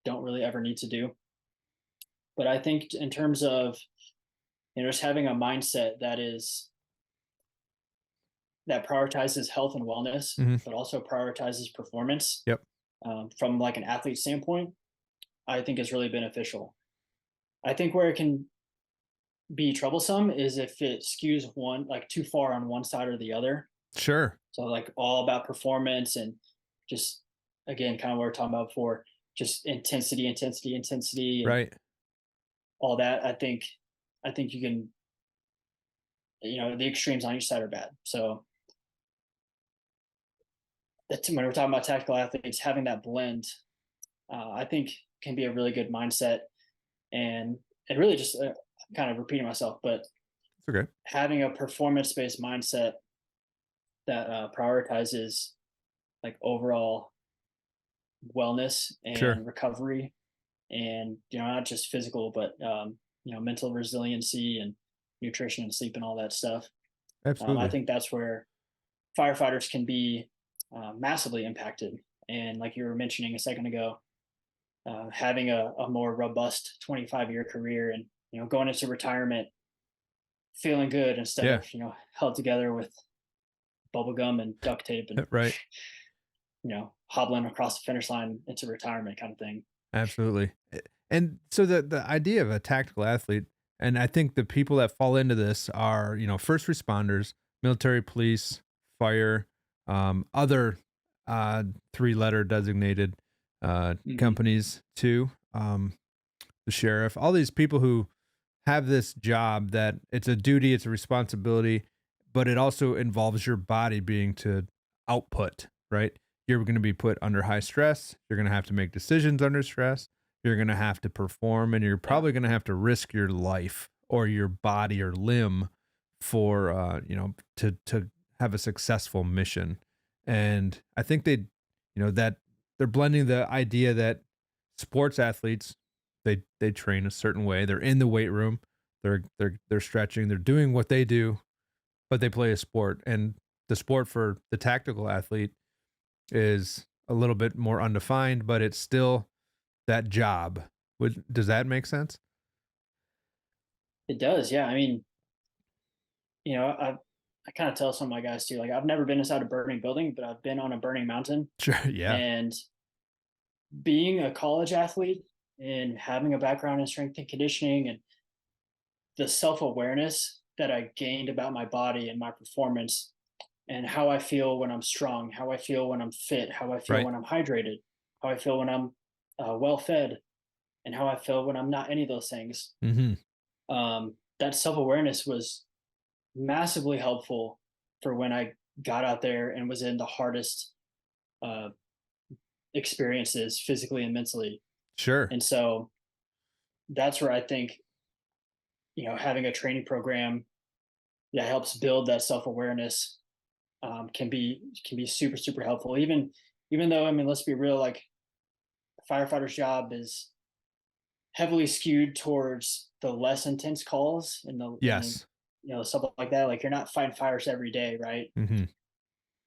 don't really ever need to do. But I think in terms of just having a mindset that prioritizes health and wellness, Hmm. but also prioritizes performance Yep. from like an athlete standpoint, I think is really beneficial. I think where it can be troublesome is if it skews one like too far on one side or the other. Sure. So like all about performance and just again, kind of what we are talking about before, just intensity, intensity, intensity, and Right. all that. I think you can, the extremes on each side are bad. So that's when we're talking about tactical athletes, having that blend, I think can be a really good mindset. And really just kind of repeating myself, but It's okay. having a performance based mindset that prioritizes like overall wellness Sure. and recovery, and not just physical, but mental resiliency and nutrition and sleep and all that stuff. I Absolutely. think that's where firefighters can be massively impacted. And like you were mentioning a second ago, having a more robust 25-year career and going into retirement feeling good instead Yeah. of held together with bubble gum and duct tape and Right. hobbling across the finish line into retirement kind of thing. Absolutely. And so the idea of a tactical athlete, and I think the people that fall into this are, first responders, military, police, fire, other three-letter designated Hmm. companies too, the sheriff, all these people who have this job that it's a duty, it's a responsibility, but it also involves your body being to output, right? You're going to be put under high stress. You're going to have to make decisions under stress. You're going to have to perform, and you're Yeah. probably going to have to risk your life or your body or limb for, to have a successful mission. And I think that they're blending the idea that sports athletes, they train a certain way. They're in the weight room. They're stretching. They're doing what they do, but they play a sport. And the sport for the tactical athlete is a little bit more undefined, but it's still that job. Does that make sense? It does. Yeah. I mean, I kind of tell some of my guys too, like I've never been inside a burning building, but I've been on a burning mountain. Sure. Yeah. And being a college athlete and having a background in strength and conditioning and the self-awareness that I gained about my body and my performance and how I feel when I'm strong, how I feel when I'm fit, how I feel Right. when I'm hydrated, how I feel when I'm well fed, and how I feel when I'm not any of those things. Hmm. That self awareness was massively helpful for when I got out there and was in the hardest uh, experiences physically and mentally. Sure. And so that's where I think having a training program that helps build that self awareness can be super super helpful. Even though, I mean, let's be real, like a firefighter's job is heavily skewed towards the less intense calls and Yes. stuff like that. Like you're not fighting fires every day, right? Hmm.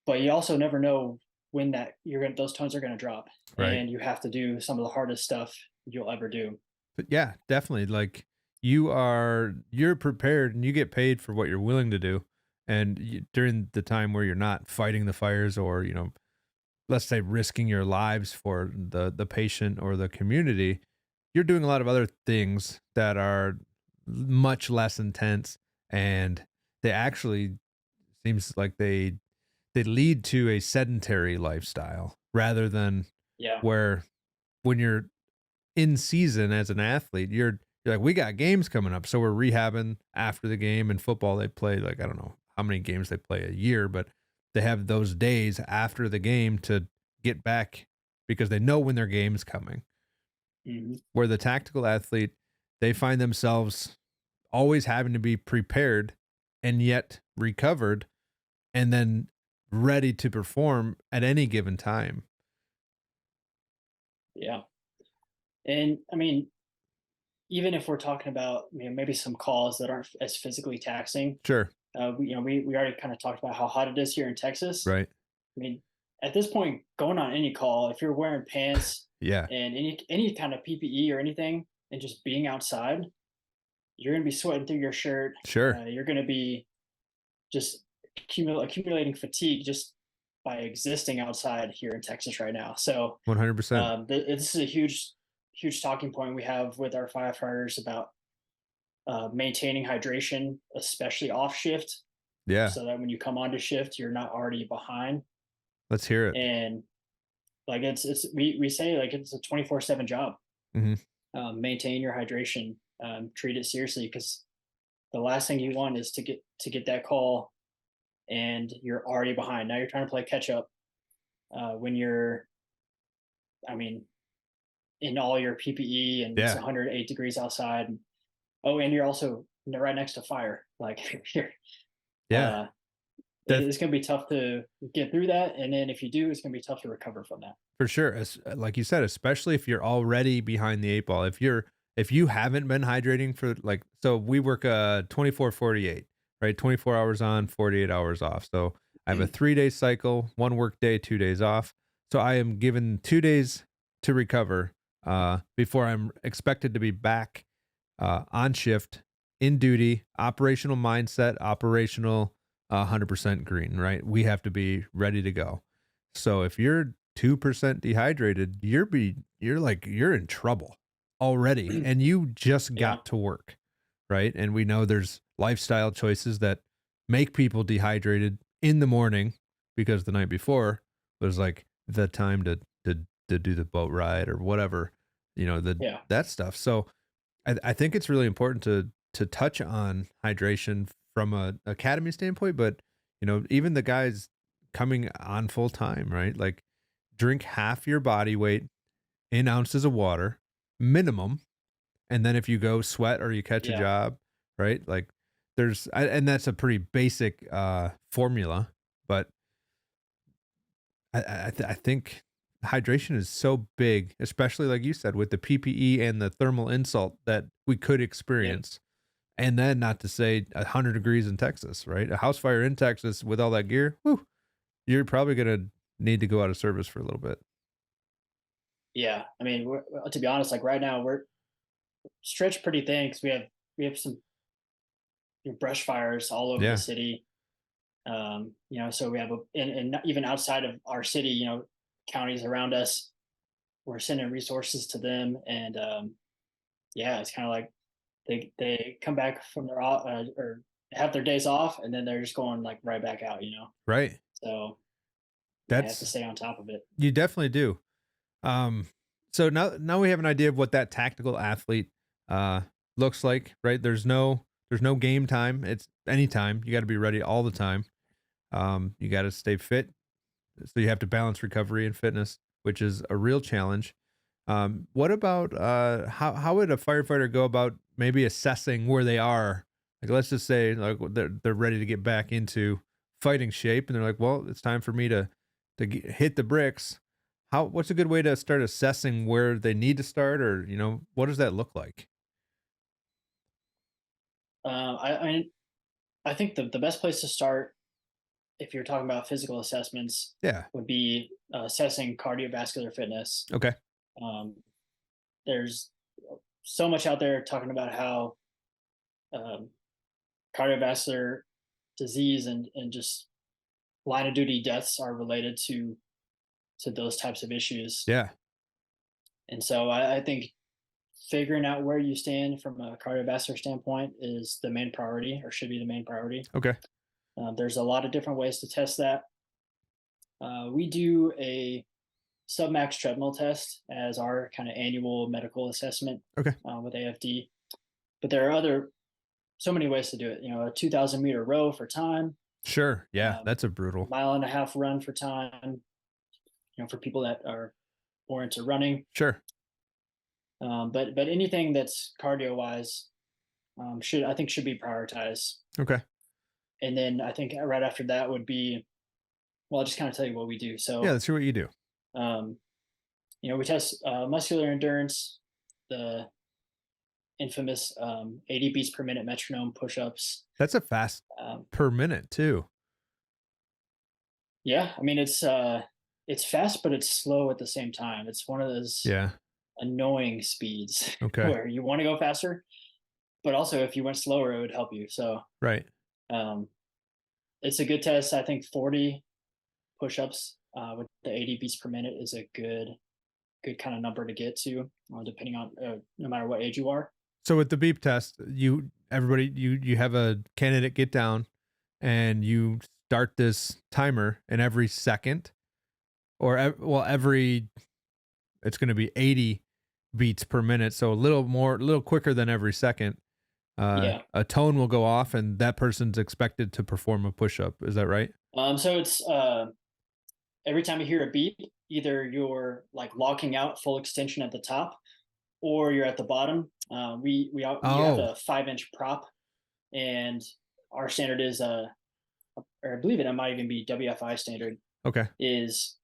But you also never know when that you're gonna those tones are gonna drop, Right. and you have to do some of the hardest stuff you'll ever do. But yeah, definitely. Like you're prepared and you get paid for what you're willing to do. And during the time where you're not fighting the fires or, let's say risking your lives for the patient or the community, you're doing a lot of other things that are much less intense, and they actually seems like they lead to a sedentary lifestyle rather than Yeah. where when you're in season as an athlete, you're like, we got games coming up, so we're rehabbing after the game. In football, they play like I don't know how many games they play a year, but they have those days after the game to get back because they know when their game's coming. Hmm. Where the tactical athlete, they find themselves always having to be prepared and yet recovered and then ready to perform at any given time. Yeah. And I mean, even if we're talking about maybe some calls that aren't as physically taxing, Sure. we already kind of talked about how hot it is here in Texas. Right. I mean, at this point, going on any call, if you're wearing pants Yeah. and any kind of PPE or anything, and just being outside, you're gonna be sweating through your shirt. Sure. You're gonna be just accumulating fatigue just by existing outside here in Texas right now. So 100%. this is a huge talking point we have with our firefighters about maintaining hydration, especially off shift, Yeah. so that when you come onto shift, you're not already behind. Let's hear it. And like we say like it's a 24/7 job. Mhm. Maintain your hydration. Treat it seriously because the last thing you want is to get that call and you're already behind. Now you're trying to play catch up when you're, I mean, in all your PPE and it's Yeah. 108 degrees outside. Oh, and you're also right next to fire. Like you're, Yeah. uh, That it's going to be tough to get through that. And then if you do, it's going to be tough to recover from that. For sure. Like you said, especially if you're already behind the 8 ball. If you haven't been hydrating for like, so we work 24/48, right? 24 hours on, 48 hours off. So I have a 3-day cycle, 1 work day, 2 days off. So I am given 2 days to recover before I'm expected to be back on shift, in duty, operational mindset, operational 100% green, right? We have to be ready to go. So if you're 2% dehydrated, you're in trouble already and you just Yeah. got to work, right? And we know there's lifestyle choices that make people dehydrated in the morning because the night before was like the time to do the boat ride or whatever, Yeah. that stuff. So I think it's really important to touch on hydration from a academy standpoint, but even the guys coming on full time, right? Like drink half your body weight in ounces of water minimum, and then if you go sweat or you catch a Yeah. job, right? Like and that's a pretty basic formula, but I think hydration is so big, especially like you said with the PPE and the thermal insult that we could Yep. experience. And then not to say 100 degrees in Texas, right? A house fire in Texas with all that gear, whew, you're probably gonna need to go out of service for a little bit. Yeah. I mean, to be honest, like right now we're stretched pretty thin because we have some brush fires all over the Yeah, city. So we have and even outside of our city, counties around us, we're sending resources to them, and yeah, it's kind of like they come back from their or have their days off, and then they're just going like right back out. right. So yeah, I have to That's stay on top of it. you definitely do. Um, so now we have an idea of what that tactical athlete uh looks like, right? There's no game time. It's anytime. You got to be ready all the time. You got to stay fit. So you have to balance recovery and fitness, which is a real challenge. What about how would a firefighter go about maybe assessing where they are? Like let's just say like they're ready to get back into fighting shape, and they're like, well, it's time for me to hit the bricks. What's a good way to start assessing where they need to start, or what does that look like? I mean, I think the best place to start if you're talking about physical assessments Yeah. would be assessing cardiovascular fitness. Okay. Um, there's so much out there talking about how um, cardiovascular disease and just line of duty deaths are related to those types of issues. Yeah. And so I think figuring out where you stand from a cardiovascular standpoint is the main priority, or should be the main priority. Okay. There's a lot of different ways to test that. We do a submax treadmill test as our kind of annual medical assessment Okay. with AFD. But there are so many ways to do it. A 2,000-meter row for time, Sure. Yeah. um, That's a brutal. mile and a half run for time. For people that are more into running. Sure. But anything that's cardio wise should be prioritized. Okay. And then I think right after that would be, well, I'll just kind of tell you what we do. Yeah. So Let's hear what you do. um, we test muscular endurance, the infamous 80 beats per minute metronome push-ups. That's a fast Um, per minute too. yeah, I mean it's fast, but it's slow at the same time. It's one of those Yeah. annoying speeds Okay. where you want to go faster, but also if you went slower, it would help you. So Right. um, it's a good test. I think 40 push-ups with the 80 beats per minute is a good kind of number to get to, depending on no matter what age you are. So with the beep test, you have a candidate get down and you start this timer, and every second or every it's going to be 80 beats per minute, so a little quicker than every second. Yeah. A tone will go off and that person's expected to perform a push-up. Is that right? So it's every time you hear a beep, either you're like locking out full extension at the top, or you're at the bottom. We have Oh, a 5-inch prop, and our standard is or I believe it might even be WFI standard okay. is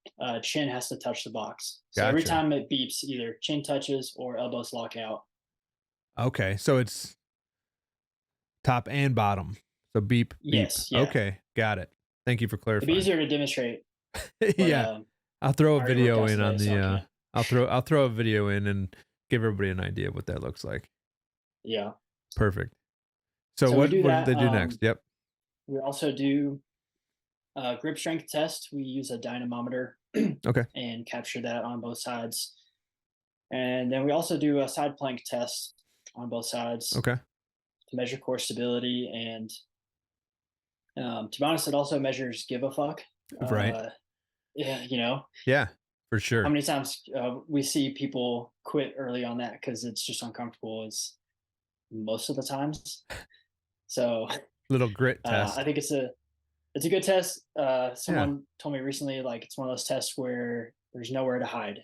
chin has to touch the box. So every Gotcha. time it beeps, either chin touches or elbows lock out. Okay. So it's top and bottom. So beep, beep. Yes, yeah. Okay. Got it. Thank you for It'd be clarifying. easier to demonstrate, but Yeah. I'll throw a I already worked video out in today, on so the I can't. I'll throw a video in and give everybody an idea of what that looks like. Yeah. Perfect. So So we do what did that. they do next? Yep. We also do grip strength test. We use a dynamometer Okay. and capture that on both sides. And then we also do a side plank test on both sides Okay. to measure core stability. And to be honest, it also measures give a fuck. Right. Yeah, Yeah, for how sure. many times we see people quit early on that because it's just uncomfortable is most of the times. So Little grit I test. think it's a good test. Yeah. Someone told me recently, like it's one of those tests where there's nowhere to hide.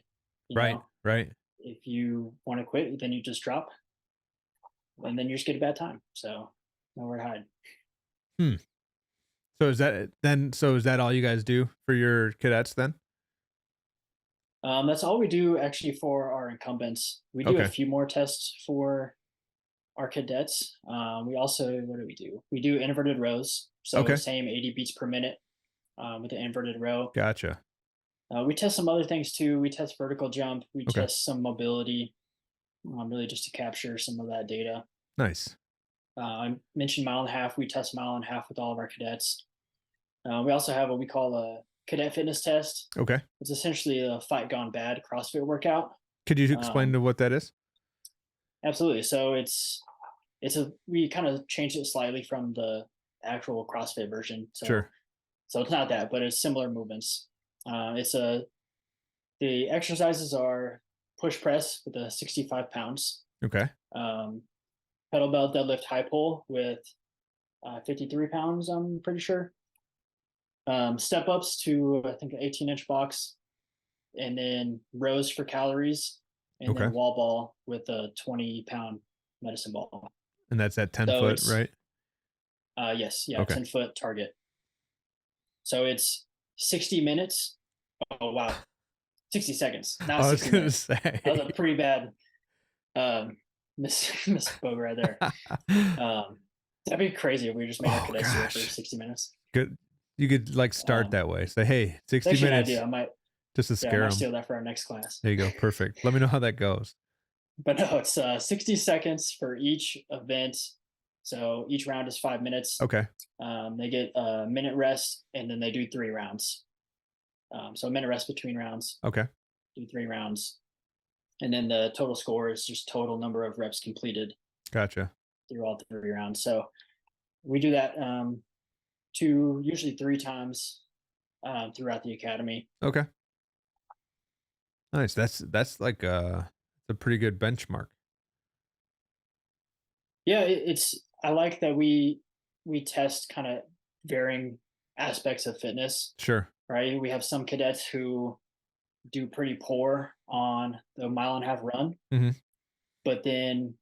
You Right. know, Right. if you want to quit, then you just drop, and then you just get a bad time. So nowhere to hide. Hmm. So is that all you guys do for your cadets then? That's all we do actually for our incumbents. We do a Okay. few more tests for our cadets. We also, what do? We do inverted rows. So Okay. same 80 beats per minute with the inverted row. Gotcha. We test some other things too. We test vertical jump. We Okay. test some mobility, really just to capture some of that data. Nice. I mentioned mile and a half. We test mile and a half with all of our cadets. We also have what we call a cadet fitness test. Okay. It's essentially a fight gone bad CrossFit workout. Could you explain Um, to what that is? absolutely. So we kind of changed it slightly from the actual CrossFit version. Sure. So it's not that, but it's similar movements. The exercises are push press with a 65 pounds, Okay. um, kettlebell deadlift high pull with 53 pounds, I'm pretty sure. Step ups to, I think, an 18-inch box, and then rows for calories, and Okay. then wall ball with a 20-pound medicine ball. And that's at 10 So foot, it's, right? yes, yeah, Okay. 10-foot target. So it's 60 minutes. Oh, wow. 60 seconds, not I was 60 gonna minutes. That was say. a pretty bad misspoke right there. That'd be crazy if we just made our Oh cadets do it for gosh. 60 minutes. Good. You could like start Um, that way. Say, hey, it's 60 actually an idea. minutes just to I scare might them. steal that for our next class. There you go. Perfect. Let me know how that goes. But no, it's 60 seconds for each event. So each round is 5 minutes. Okay. They get a minute rest, and then they do 3 rounds. So a minute rest between rounds, Okay. do 3 rounds. And then the total score is just total number of reps completed Gotcha. through all 3 rounds. So we do that usually 3 times throughout the academy. Okay. Nice. That's like a pretty good benchmark. Yeah, it's I like that we test kind of varying aspects of fitness, Sure. right? We have some cadets who do pretty poor on the mile and a half run, Hmm. but then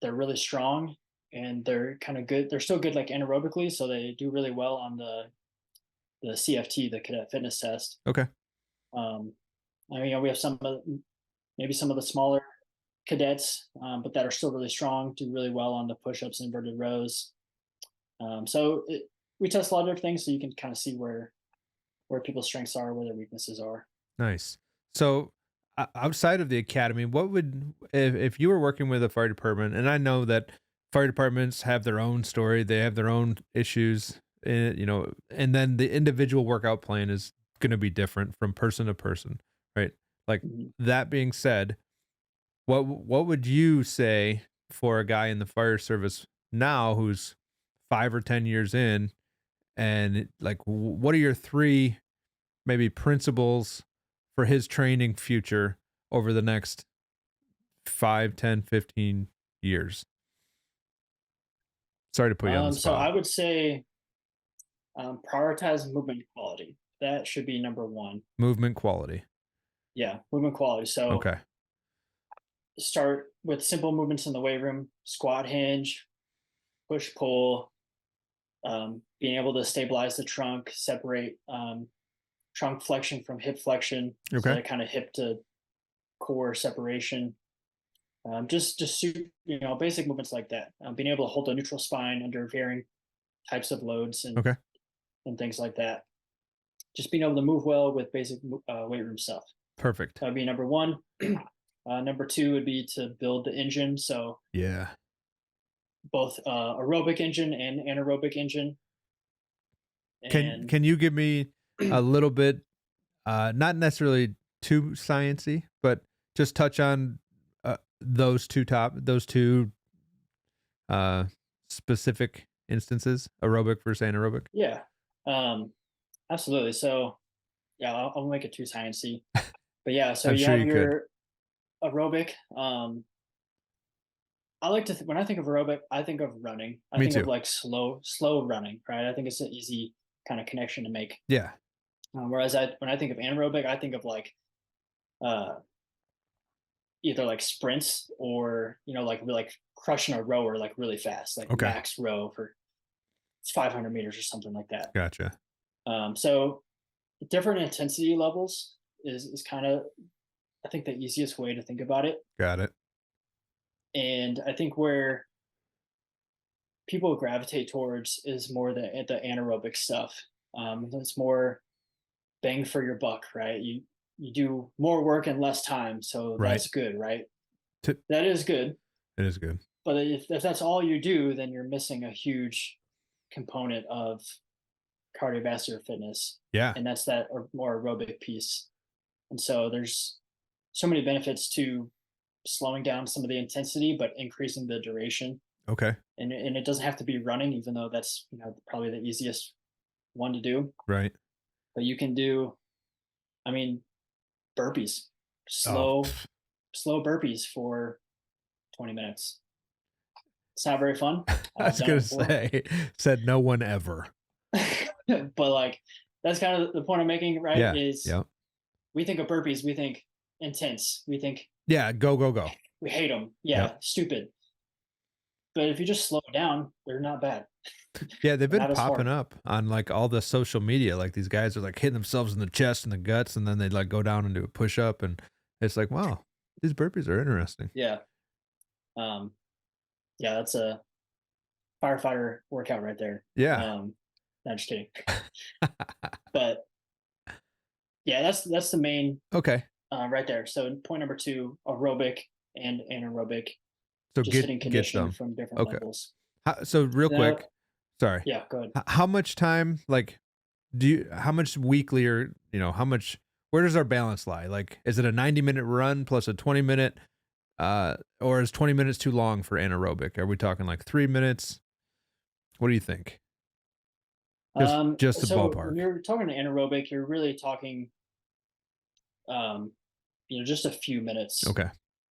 they're really strong and they're kind of good. They're still good like anaerobically, so they do really well on the CFT, the cadet fitness test. Okay. Um, I mean, we have maybe some of the smaller cadets, but that are still really strong, do really well on the push-ups, inverted rows. We test a lot of different things, so you can kind of see where people's strengths are, where their weaknesses are. Nice. So, outside of the academy, what would if you were working with a fire department, and I know that fire departments have their own story, they have their own issues, and then the individual workout plan is going to be different from person to person, right? Like Mhm. that being said, what would you say for a guy in the fire service now who's 5 or 10 years in, and like what are your three maybe principles for his training future over the next 5, 10, 15 years? Sorry to put you on the So spot. I would say prioritize movement quality. That should be number one. Movement quality. Yeah, movement quality. So Okay. start with simple movements in the weight room: squat, hinge, push, pull. Being able to stabilize the trunk, separate trunk flexion from hip flexion, so Okay. that kind of hip to core separation. Basic movements like that. Being able to hold a neutral spine under varying types of loads Okay. and things like that. Just being able to move well with basic weight room stuff. Perfect. That would be number one. Number two would be to build the engine. So Yeah. both aerobic engine and anaerobic engine. Can And can you give me a little bit, not necessarily too sciency, but just touch on those two uh specific instances, aerobic versus anaerobic? yeah, um, absolutely. So yeah, I'll make it too sciencey. But yeah, so I'm you sure have you could. your aerobic. I like to when I think of aerobic, I think of running. I Me think of too. like slow running, right? I think it's an easy kind of connection to make. Yeah. Whereas when I think of anaerobic, I think of like uh, either like sprints or like crushing a rower like really fast, like Okay. max row for 500 meters or something like that. Gotcha. So different intensity levels is kind of, I think, the easiest way to think about it. Got it. And I think where people gravitate towards is more the anaerobic stuff. It's more bang for your buck, right? You do more work in less time, so Right. that's good, right? T- That is good. it is good. But if that's all you do, then you're missing a huge component of cardiovascular fitness, Yeah. and that's that more aerobic piece. And so there's so many benefits to slowing down some of the intensity, but increasing the duration. Okay. And it doesn't have to be running, even though that's probably the easiest one to do. Right. But you can do, I mean, burpees, Oh, slow slow burpees for 20 minutes. It's not very fun. I I've was done it gonna before. say, said no one ever. But like that's kind of the point I'm making, right? Yeah. Is Yeah. we think of burpees, we think intense, we think Yeah. Go, go, go. we hate them. Yeah, Yep. stupid. But if you just slow down, they're not bad. Yeah, they've They're been not as popping hard. up on like all the social media. Like these guys are like hitting themselves in the chest and the guts, and then they like go down and do a push up, and it's like, wow, these burpees are interesting. Yeah. Um, yeah, that's a firefighter workout right there. Yeah. Not just kidding. But yeah, that's the main Okay. right there. So point number two, aerobic and anaerobic, So just hitting get conditioning some. from different Okay. levels. So real Now, quick, sorry. yeah, go ahead. How much time, like, how much weekly, or how much? Where does our balance lie? Like, is it a 90-minute run plus a 20-minute, or is 20 minutes too long for anaerobic? Are we talking like 3 minutes? What do you think? Just a So when ballpark. you're talking anaerobic, you're really talking, um, just a few minutes. Okay.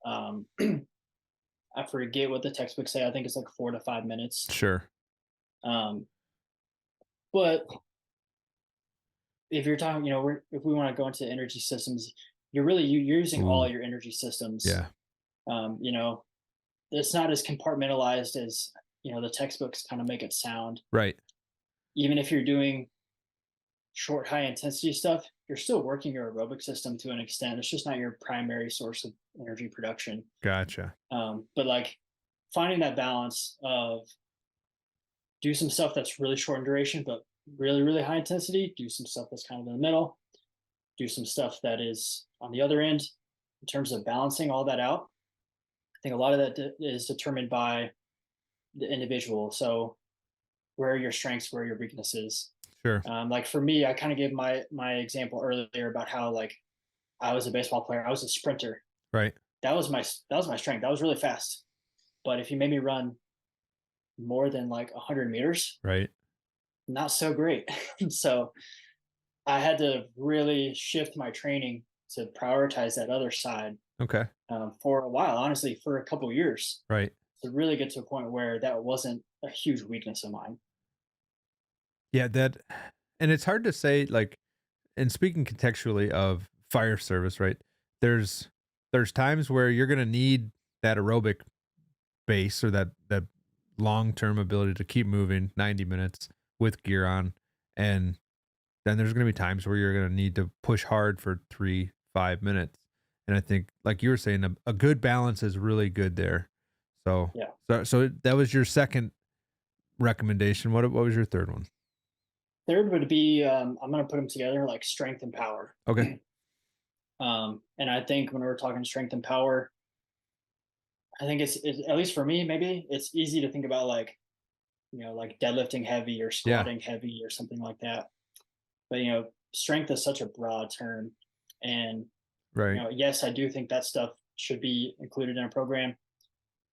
Um, I forget what the textbooks say. I think it's like 4 to 5 minutes. Sure. Um, but if you're talking, if we want to go into energy systems, you're using all Ooh. your energy systems. Yeah. Um, you know, it's not as compartmentalized as the textbooks kind of make it sound. Right. Even if you're doing short, high intensity stuff, you're still working your aerobic system to an extent. It's just not your primary source of energy production. Gotcha. But like finding that balance of do some stuff that's really short in duration, but really, really high intensity, do some stuff that's kind of in the middle, do some stuff that is on the other end in terms of balancing all that out. I think a lot of that is determined by the individual. So where are your strengths, where are your weaknesses? Sure. Like for me, I kind of gave my example earlier about how like I was a baseball player, I was a sprinter. Right. That was my strength. That was really fast. But if you made me run more than like 100 meters, Right. not so great. So I had to really shift my training to prioritize that other side Okay. for a while, honestly, for a couple of years Right. to really get to a point where that wasn't a huge weakness of mine. Yeah, and it's hard to say, like, and speaking contextually of fire service, right? There's there's times where you're gonna need that aerobic base or that long-term ability to keep moving 90 minutes with gear on. And then there's gonna be times where you're gonna need to push hard for 3, 5 minutes. And I think, like you were saying, a good balance is really good there. So Yeah. so that was your second recommendation. What was your third one? Third would be I'm going to put them together like strength and power. Okay. And I think when we're talking strength and power, I think it's at least for me, maybe it's easy to think about like, like deadlifting heavy or Yeah. squatting heavy or something like that. But, strength is such a broad term. And, Right. yes, I do think that stuff should be included in a program,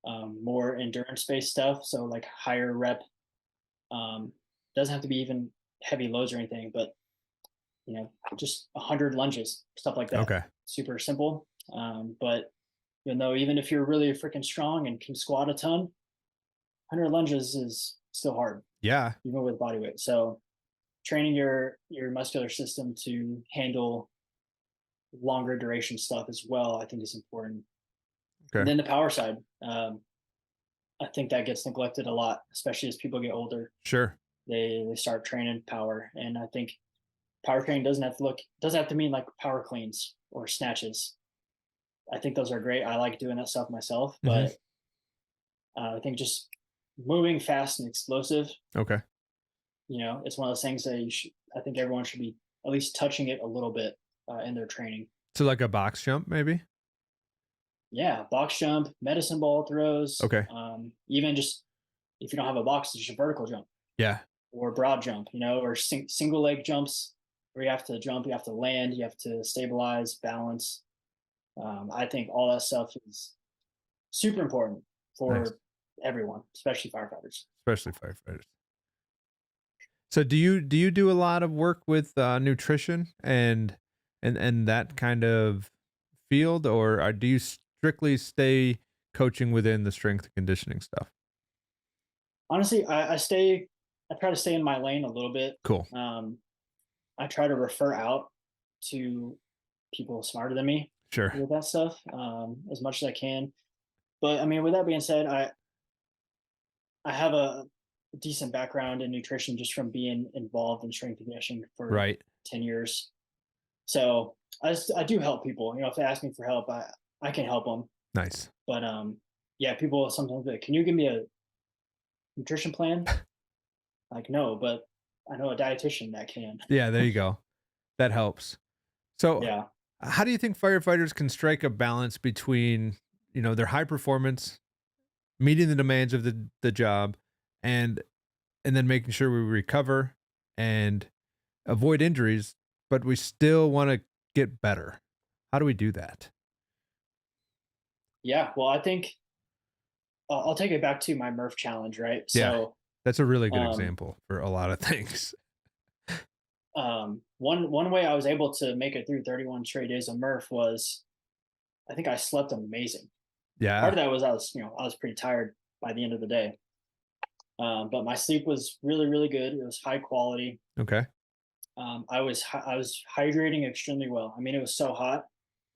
more endurance based stuff. So like higher rep, doesn't have to be even heavy loads or anything, but, just 100 lunges, stuff like that. Okay. Super simple. But even if you're really freaking strong and can squat a ton, 100 lunges is still hard, Yeah. even with body weight. So training your muscular system to handle longer duration stuff as well, I think is important. And Okay. then the power side, I think that gets neglected a lot, especially as people get older. Sure. They start training power, and I think power training doesn't have to mean like power cleans or snatches. I think those are great. I like doing that stuff myself, Mhm. but I think just moving fast and explosive, Okay. it's one of those things that I think everyone should be at least touching it a little bit in their training. So like a box jump, maybe? Yeah, box jump, medicine ball throws, Okay. even just if you don't have a box, just a vertical jump Yeah. or broad jump, or single leg jumps where you have to jump, you have to land, you have to stabilize, balance. I think all that stuff is super important Nice. for everyone, especially firefighters. Especially firefighters. So do you do a lot of work with nutrition and that kind of field, or do you strictly stay coaching within the strength and conditioning stuff? Honestly, I try to stay in my lane a little bit. Cool. I try to refer out to people smarter than me Sure. with that stuff, as much as I can. But I mean, with that being said, I have a decent background in nutrition just from being involved in strength and conditioning for Right. 10 years. So I do help people. If they ask me for help, I can help them. Nice. But yeah, people sometimes be like, "Can you give me a nutrition plan?" Like, no, but I know a dietitian that can. Yeah, there you go. That helps. So, Yeah. how do you think firefighters can strike a balance between, their high performance, meeting the demands of the job, and then making sure we recover and avoid injuries, but we still want to get better? How do we do that? Yeah. Well, I think I'll take it back to my Murph challenge, right? Yeah, So, that's a really good um, example for a lot of things. one way I was able to make it through 31 straight days of Murph was I think I slept amazing. Part Yeah. of that was I was pretty tired by the end of the day, but my sleep was really really good. It was high quality. Okay. I was hydrating extremely well. I mean, it was so hot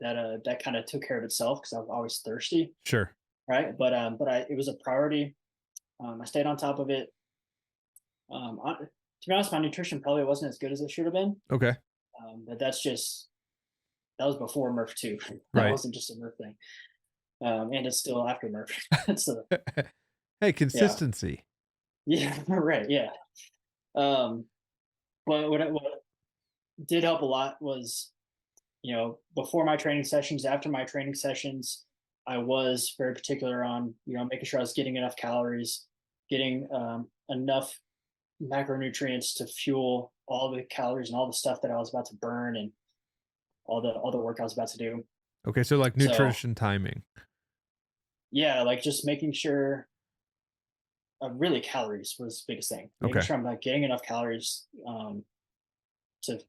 that that kind of took care of itself because I was always thirsty, Sure. right? But it was a priority. I stayed on top of it. To be honest, my nutrition probably wasn't as good as it should have been. Okay. But that was before Murph too. That Right. wasn't just a Murph thing. And it's still after Murph. So Hey, yeah, consistency. yeah, right, yeah. Um, but what did help a lot was, before my training sessions, after my training sessions, I was very particular on, making sure I was getting enough calories, getting enough macronutrients to fuel all the calories and all the stuff that I was about to burn and all the work I was about to do. Okay, so like So nutrition timing. yeah, like just making sure, really calories was the biggest thing. Making Okay. sure I'm like getting enough calories to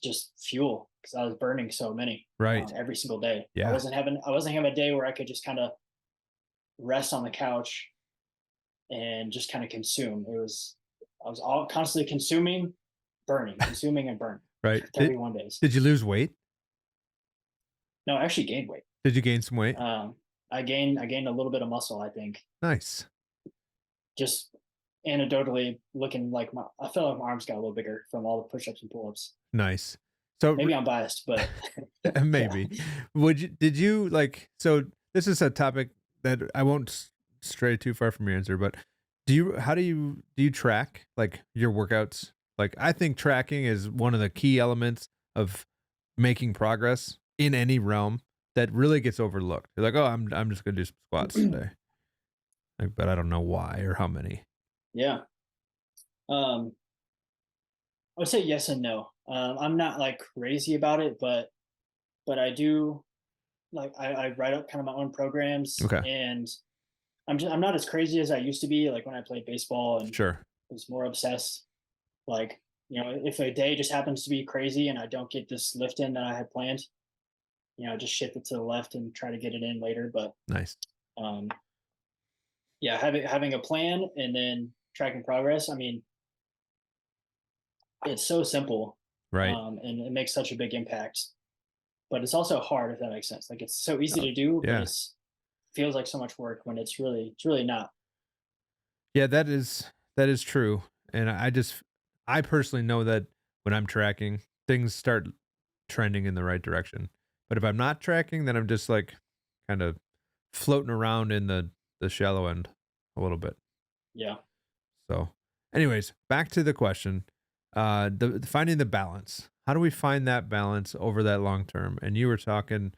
just fuel because I was burning so many Right. every single day. Yeah. I wasn't having a day where I could just kind of rest on the couch and just kind of consume. I was all constantly consuming, burning, consuming and burning Right. for 31 days. Did you lose weight? No, I actually gained weight. Did you gain some weight? I gained a little bit of muscle, I think. Nice. Just anecdotally looking like I feel like my arms got a little bigger from all the push-ups and pull-ups. Nice. So Maybe I'm biased, but yeah. maybe. Did you like, so this is a topic that I won't stray too far from your answer, but do you track like your workouts? Like I think tracking is one of the key elements of making progress in any realm that really gets overlooked. You're like, "Oh, I'm just going to do some squats today." Like, but I don't know why or how many. Yeah. Um, I would say yes and no. I'm not like crazy about it, but I do like I write up kind of my own programs, Okay. and I'm not as crazy as I used to be. Like when I played baseball and Sure. was more obsessed. Like, if a day just happens to be crazy and I don't get this lift in that I had planned, just shift it to the left and try to get it in later. But Nice. um, yeah, having a plan and then tracking progress. I mean, it's so simple, Right. and it makes such a big impact. But it's also hard, if that makes sense. Like it's so easy Oh, to do, but yeah. it's feels like so much work when it's really not. Yeah, that is true. And I personally know that when I'm tracking, things start trending in the right direction. But if I'm not tracking, then I'm just like kind of floating around in the shallow end a little bit. Yeah. So, anyways, back to the question. The finding the balance. How do we find that balance over that long term? And you were talking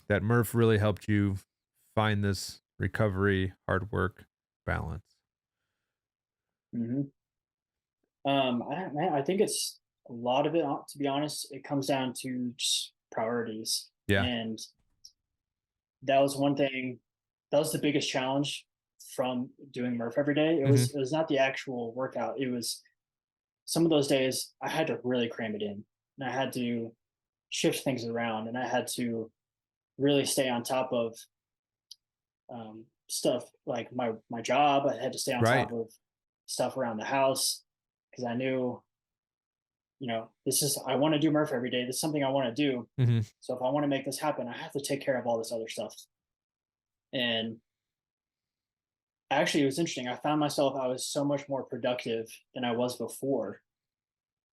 that Murph really helped you find this recovery, hard work balance. hmm I think it's a lot of it. To be honest, it comes down to just priorities, Yeah. and that was one thing. That was the biggest challenge from doing Murph every day. It Hmm. was it was not the actual workout. It was some of those days I had to really cram it in, and I had to shift things around, and I had to really stay on top of stuff like my job. I had to stay on Right. top of stuff around the house because I knew, this is I want to do Murph every day. This is something I want to do. Hmm. So if I want to make this happen, I have to take care of all this other stuff. And actually, it was interesting. I found myself I was so much more productive than I was before,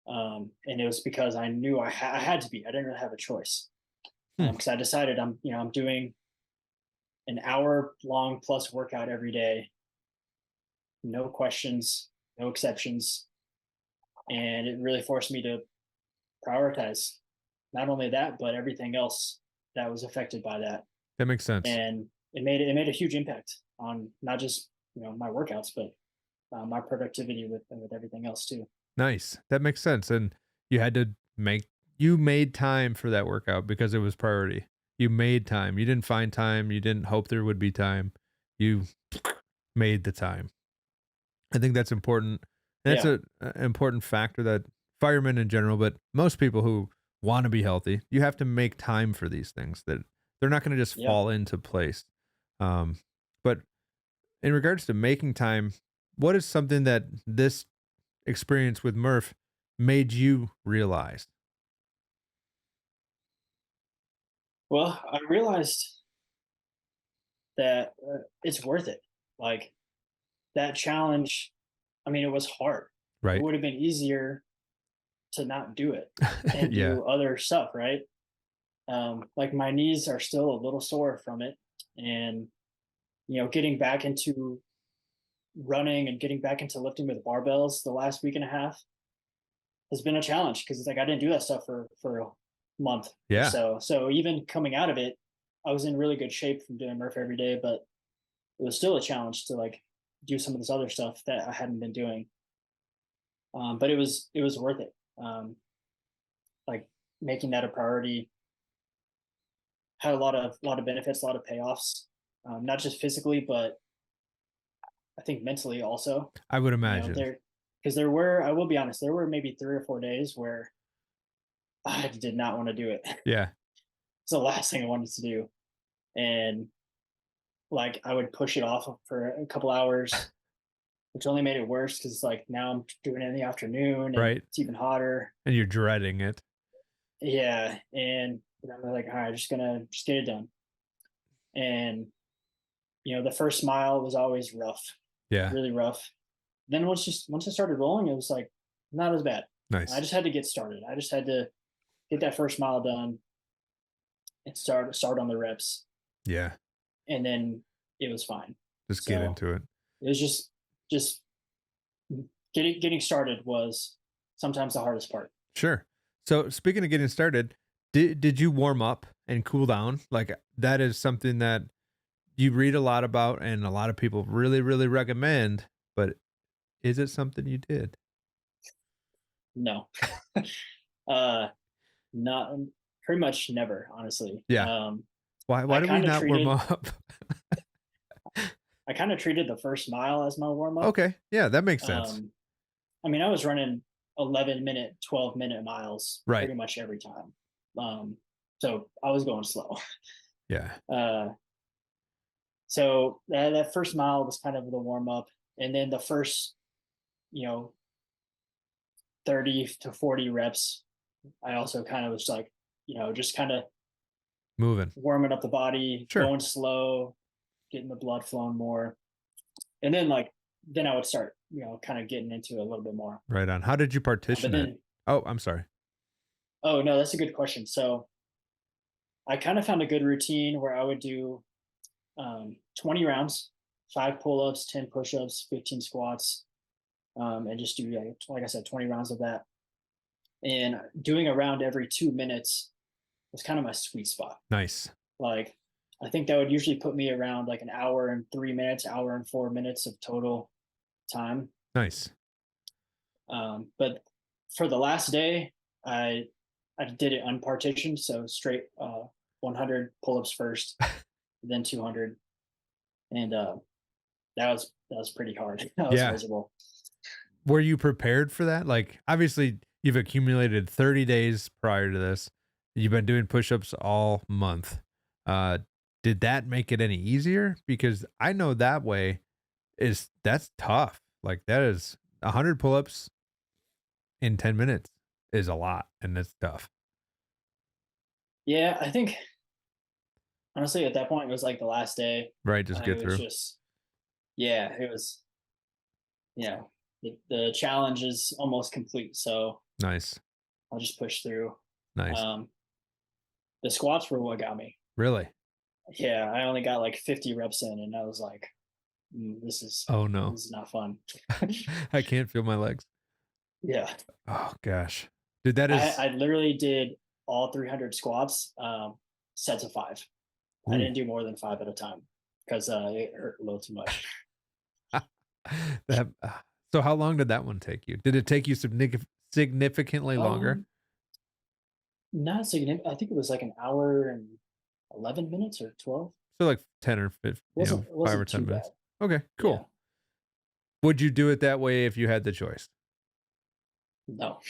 and it was because I knew I had to be. I didn't really have a choice Hmm. because I decided I'm doing an hour long plus workout every day, no questions, no exceptions, and it really forced me to prioritize not only that but everything else that was affected by that, That makes sense. and it made a huge impact on not just my workouts but my productivity with everything else too. Nice. That makes sense. And you had to you made time for that workout because it was priority. You made time. You didn't find time. You didn't hope there would be time. You made the time. I think that's important. And that's Yeah, an important factor that firemen in general, but most people who want to be healthy, you have to make time for these things that they're not going to just yeah. fall into place. But in regards to making time, what is something that this experience with Murph made you realize? Well, I realized that it's worth it. Like that challenge, I mean, it was hard. It Right. would have been easier to not do it and do other stuff, right? Like my knees are still a little sore from it, and getting back into running and getting back into lifting with barbells the last week and a half has been a challenge because it's like I didn't do that stuff for a month or Yeah. so. So even coming out of it, I was in really good shape from doing Murph every day, but it was still a challenge to like do some of this other stuff that I hadn't been doing. But it was worth it. Like making that a priority had a lot of benefits, a lot of payoffs, not just physically, but I think mentally also. I would imagine. Because I will be honest, there were maybe 3 or 4 days where I did not want to do it. Yeah. It's the last thing I wanted to do, and like I would push it off for a couple hours, which only made it worse because like now I'm doing it in the afternoon and Right. it's even hotter. And you're dreading it. Yeah, and I'm like, all right, just get it done. And the first mile was always rough, Yeah. really rough. Then once it started rolling, it was like not as bad. Nice. I just had to get started. I just had to get that first mile done and start on the reps, Yeah. and then it was fine. Just get into it. It was just getting started was sometimes the hardest part. Sure. So speaking of getting started, did you warm up and cool down? Like that is something that you read a lot about and a lot of people really, really recommend, but is it something you did? No. Not pretty much never, honestly. Yeah. Why do we not warm up? I kind of treated the first mile as my warm up. Okay. Yeah, that makes sense. I mean, I was running 11-minute, 12-minute miles Right. pretty much every time. So I was going slow. Yeah. So that first mile was kind of the warm up, and then the first, 30 to 40 reps, I also kind of was like, just kind of Moving, warming up the body, sure, going slow, getting the blood flowing more, and then I would start, kind of getting into it a little bit more. Right on. How did you partition it? Oh, I'm sorry. Oh no, that's a good question. So I kind of found a good routine where I would do 20 rounds, 5 pull-ups, 10 push-ups, 15 squats, and just do like I said, 20 rounds of that. And doing a round every 2 minutes was kind of my sweet spot. Nice. Like I think that would usually put me around like an hour and 3 minutes, hour and 4 minutes of total time. Nice. But for the last day, I did it unpartitioned, so straight 100 pull-ups first, then 200, and that was pretty hard. That was miserable. Were you prepared for that? Like, obviously, you've accumulated 30 days prior to this. You've been doing push-ups all month. Did that make it any easier? Because I know that way that's tough. Like that is 100 pull-ups in 10 minutes is a lot, and that's tough. Yeah, I think honestly at that point it was like the last day. Right, just get through. It was, the challenge is almost complete, so nice. I'll just push through. Nice. The squats were what got me. Really? Yeah, I only got like 50 reps in, and I was like, this is not fun. I can't feel my legs. Yeah. Oh gosh. Dude, that is I literally did all 300 squats, sets of 5. Ooh. I didn't do more than 5 at a time because it hurt a little too much. So how long did that one take you? Did it take you significantly longer? Not significant. I think it was like an hour and 11 minutes or 12. So like 10 or 15, 5 or 10 minutes. Bad. Okay, cool. Yeah. Would you do it that way if you had the choice? No.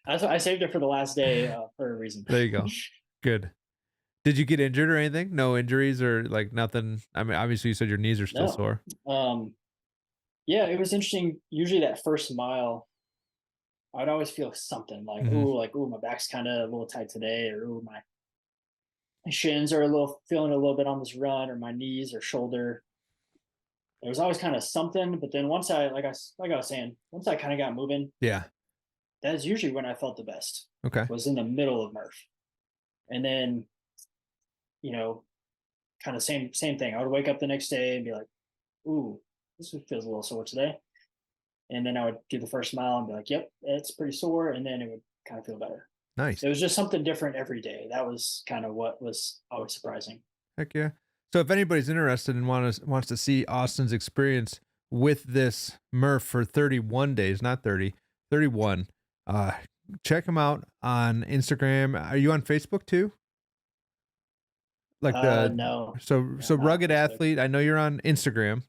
I saved it for the last day for a reason. There you go. Good. Did you get injured or anything? No injuries or like nothing? I mean, obviously you said your knees are still sore. Yeah, it was interesting. Usually that first mile, I'd always feel something like, my back's kind of a little tight today, or my shins are feeling a little bit on this run, or my knees or shoulder. There was always kind of something, but then once I, like I was saying, once I kind of got moving, yeah, that's usually when I felt the best, Okay. was in the middle of Murph. And then, you know, kind of same thing. I would wake up the next day and be like, ooh, this feels a little sore today. And then I would do the first mile and be like, yep, it's pretty sore. And then it would kind of feel better. Nice. It was just something different every day. That was kind of what was always surprising. Heck yeah. So if anybody's interested and wants to see Austin's experience with this Murph for 31 days, not 30, 31, check him out on Instagram. Are you on Facebook too? Like No, so no, not Rugged Facebook. Athlete. I know you're on Instagram.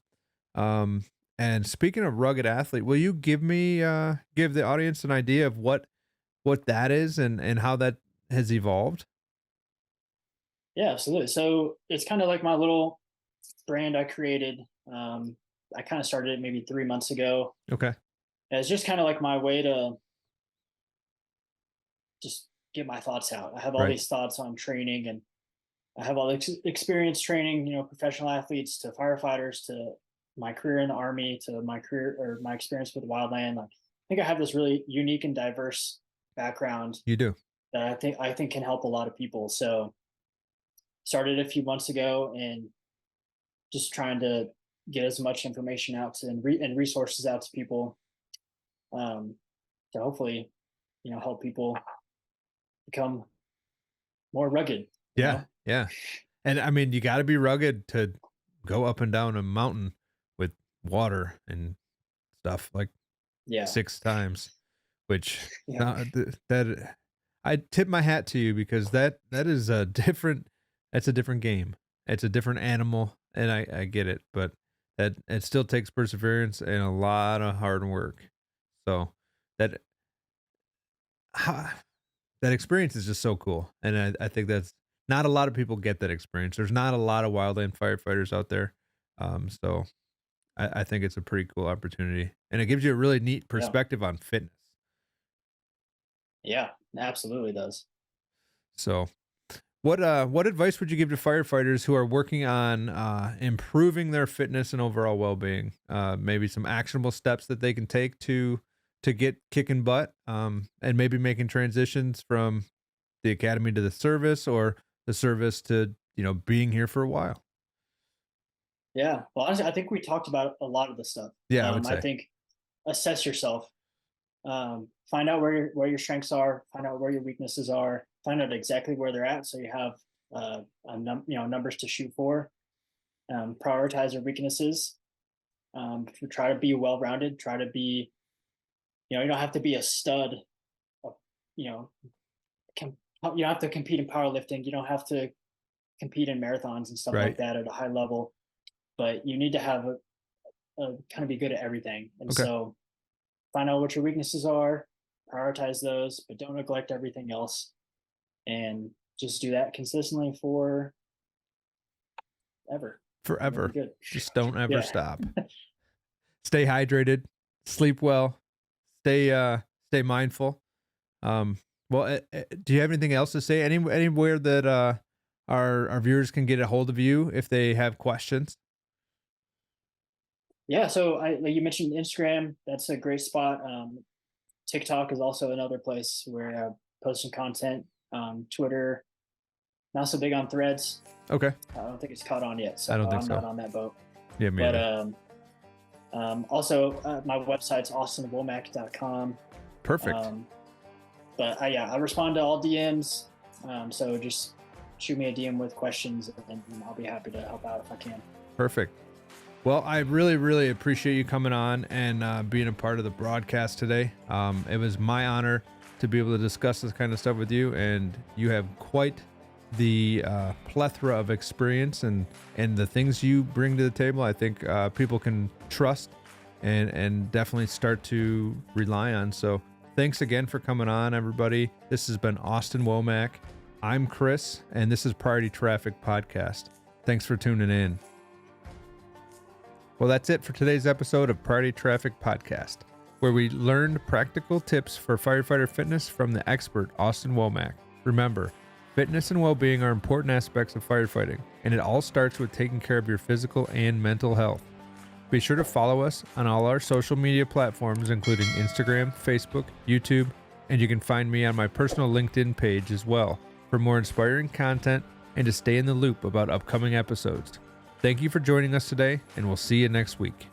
And speaking of Rugged Athlete, will you give the audience an idea of what that is and how that has evolved? Yeah, absolutely. So it's kind of like my little brand I created. I kind of started it maybe 3 months ago. Okay. And it's just kind of like my way to just get my thoughts out. I have all Right. these thoughts on training, and I have all the experience training, professional athletes to firefighters to my career in the Army to my career or my experience with wildland. Like, I think I have this really unique and diverse background You do. that I think can help a lot of people. So started a few months ago and just trying to get as much information out to and resources out to people, um, to hopefully, help people become more rugged. You Yeah. know? Yeah. And I mean, you got to be rugged to go up and down a mountain with water and stuff like Yeah, 6 times, which yeah, that I tip my hat to you because that is that's a different game. It's a different animal, and I get it, but that it still takes perseverance and a lot of hard work. So that ha- that experience is just so cool, and I think that's not a lot of people get that experience. There's not a lot of wildland firefighters out there, so I think it's a pretty cool opportunity, and it gives you a really neat yeah, perspective on fitness. yeah. Absolutely does. So, what advice would you give to firefighters who are working on improving their fitness and overall well-being? Maybe some actionable steps that they can take to get kicking butt, and maybe making transitions from the academy to the service or the service to being here for a while. Yeah. Well, honestly, I think we talked about a lot of the stuff. Yeah, I would I say. think assess yourself. Find out where your strengths are. Find out where your weaknesses are. Find out exactly where they're at, so you have numbers to shoot for. Prioritize your weaknesses. If you try to be well-rounded, try to be. You don't have to be a stud. You know, you don't have to compete in powerlifting. You don't have to compete in marathons and stuff Right. like that at a high level. But you need to have kind of be good at everything. And Okay. so find out what your weaknesses are, prioritize those, but don't neglect everything else. And just do that consistently for ever. You'll Forever. be good. Just don't ever Yeah. stop. Stay hydrated, sleep well, stay mindful. Well, do you have anything else to say? Anywhere that our viewers can get a hold of you if they have questions? Yeah. So like you mentioned Instagram, that's a great spot. TikTok is also another place where I post some content. Twitter, not so big on Threads. Okay. I don't think it's caught on yet, so I don't think I'm so. not on that boat. Yeah, me But either. also, my website's austinwomack.com. Perfect. But I respond to all DMs. So just shoot me a DM with questions, and I'll be happy to help out if I can. Perfect. Well, I really, really appreciate you coming on and being a part of the broadcast today. It was my honor to be able to discuss this kind of stuff with you, and you have quite the plethora of experience and the things you bring to the table. I think people can trust and definitely start to rely on. So thanks again for coming on, everybody. This has been Austin Womack. I'm Chris, and this is Priority Traffic Podcast. Thanks for tuning in. Well, that's it for today's episode of Priority Traffic Podcast, where we learned practical tips for firefighter fitness from the expert Austin Womack. Remember, fitness and well-being are important aspects of firefighting, and it all starts with taking care of your physical and mental health. Be sure to follow us on all our social media platforms, including Instagram, Facebook, YouTube, And you can find me on my personal LinkedIn page as well for more inspiring content and to stay in the loop about upcoming episodes. Thank you for joining us today, and we'll see you next week.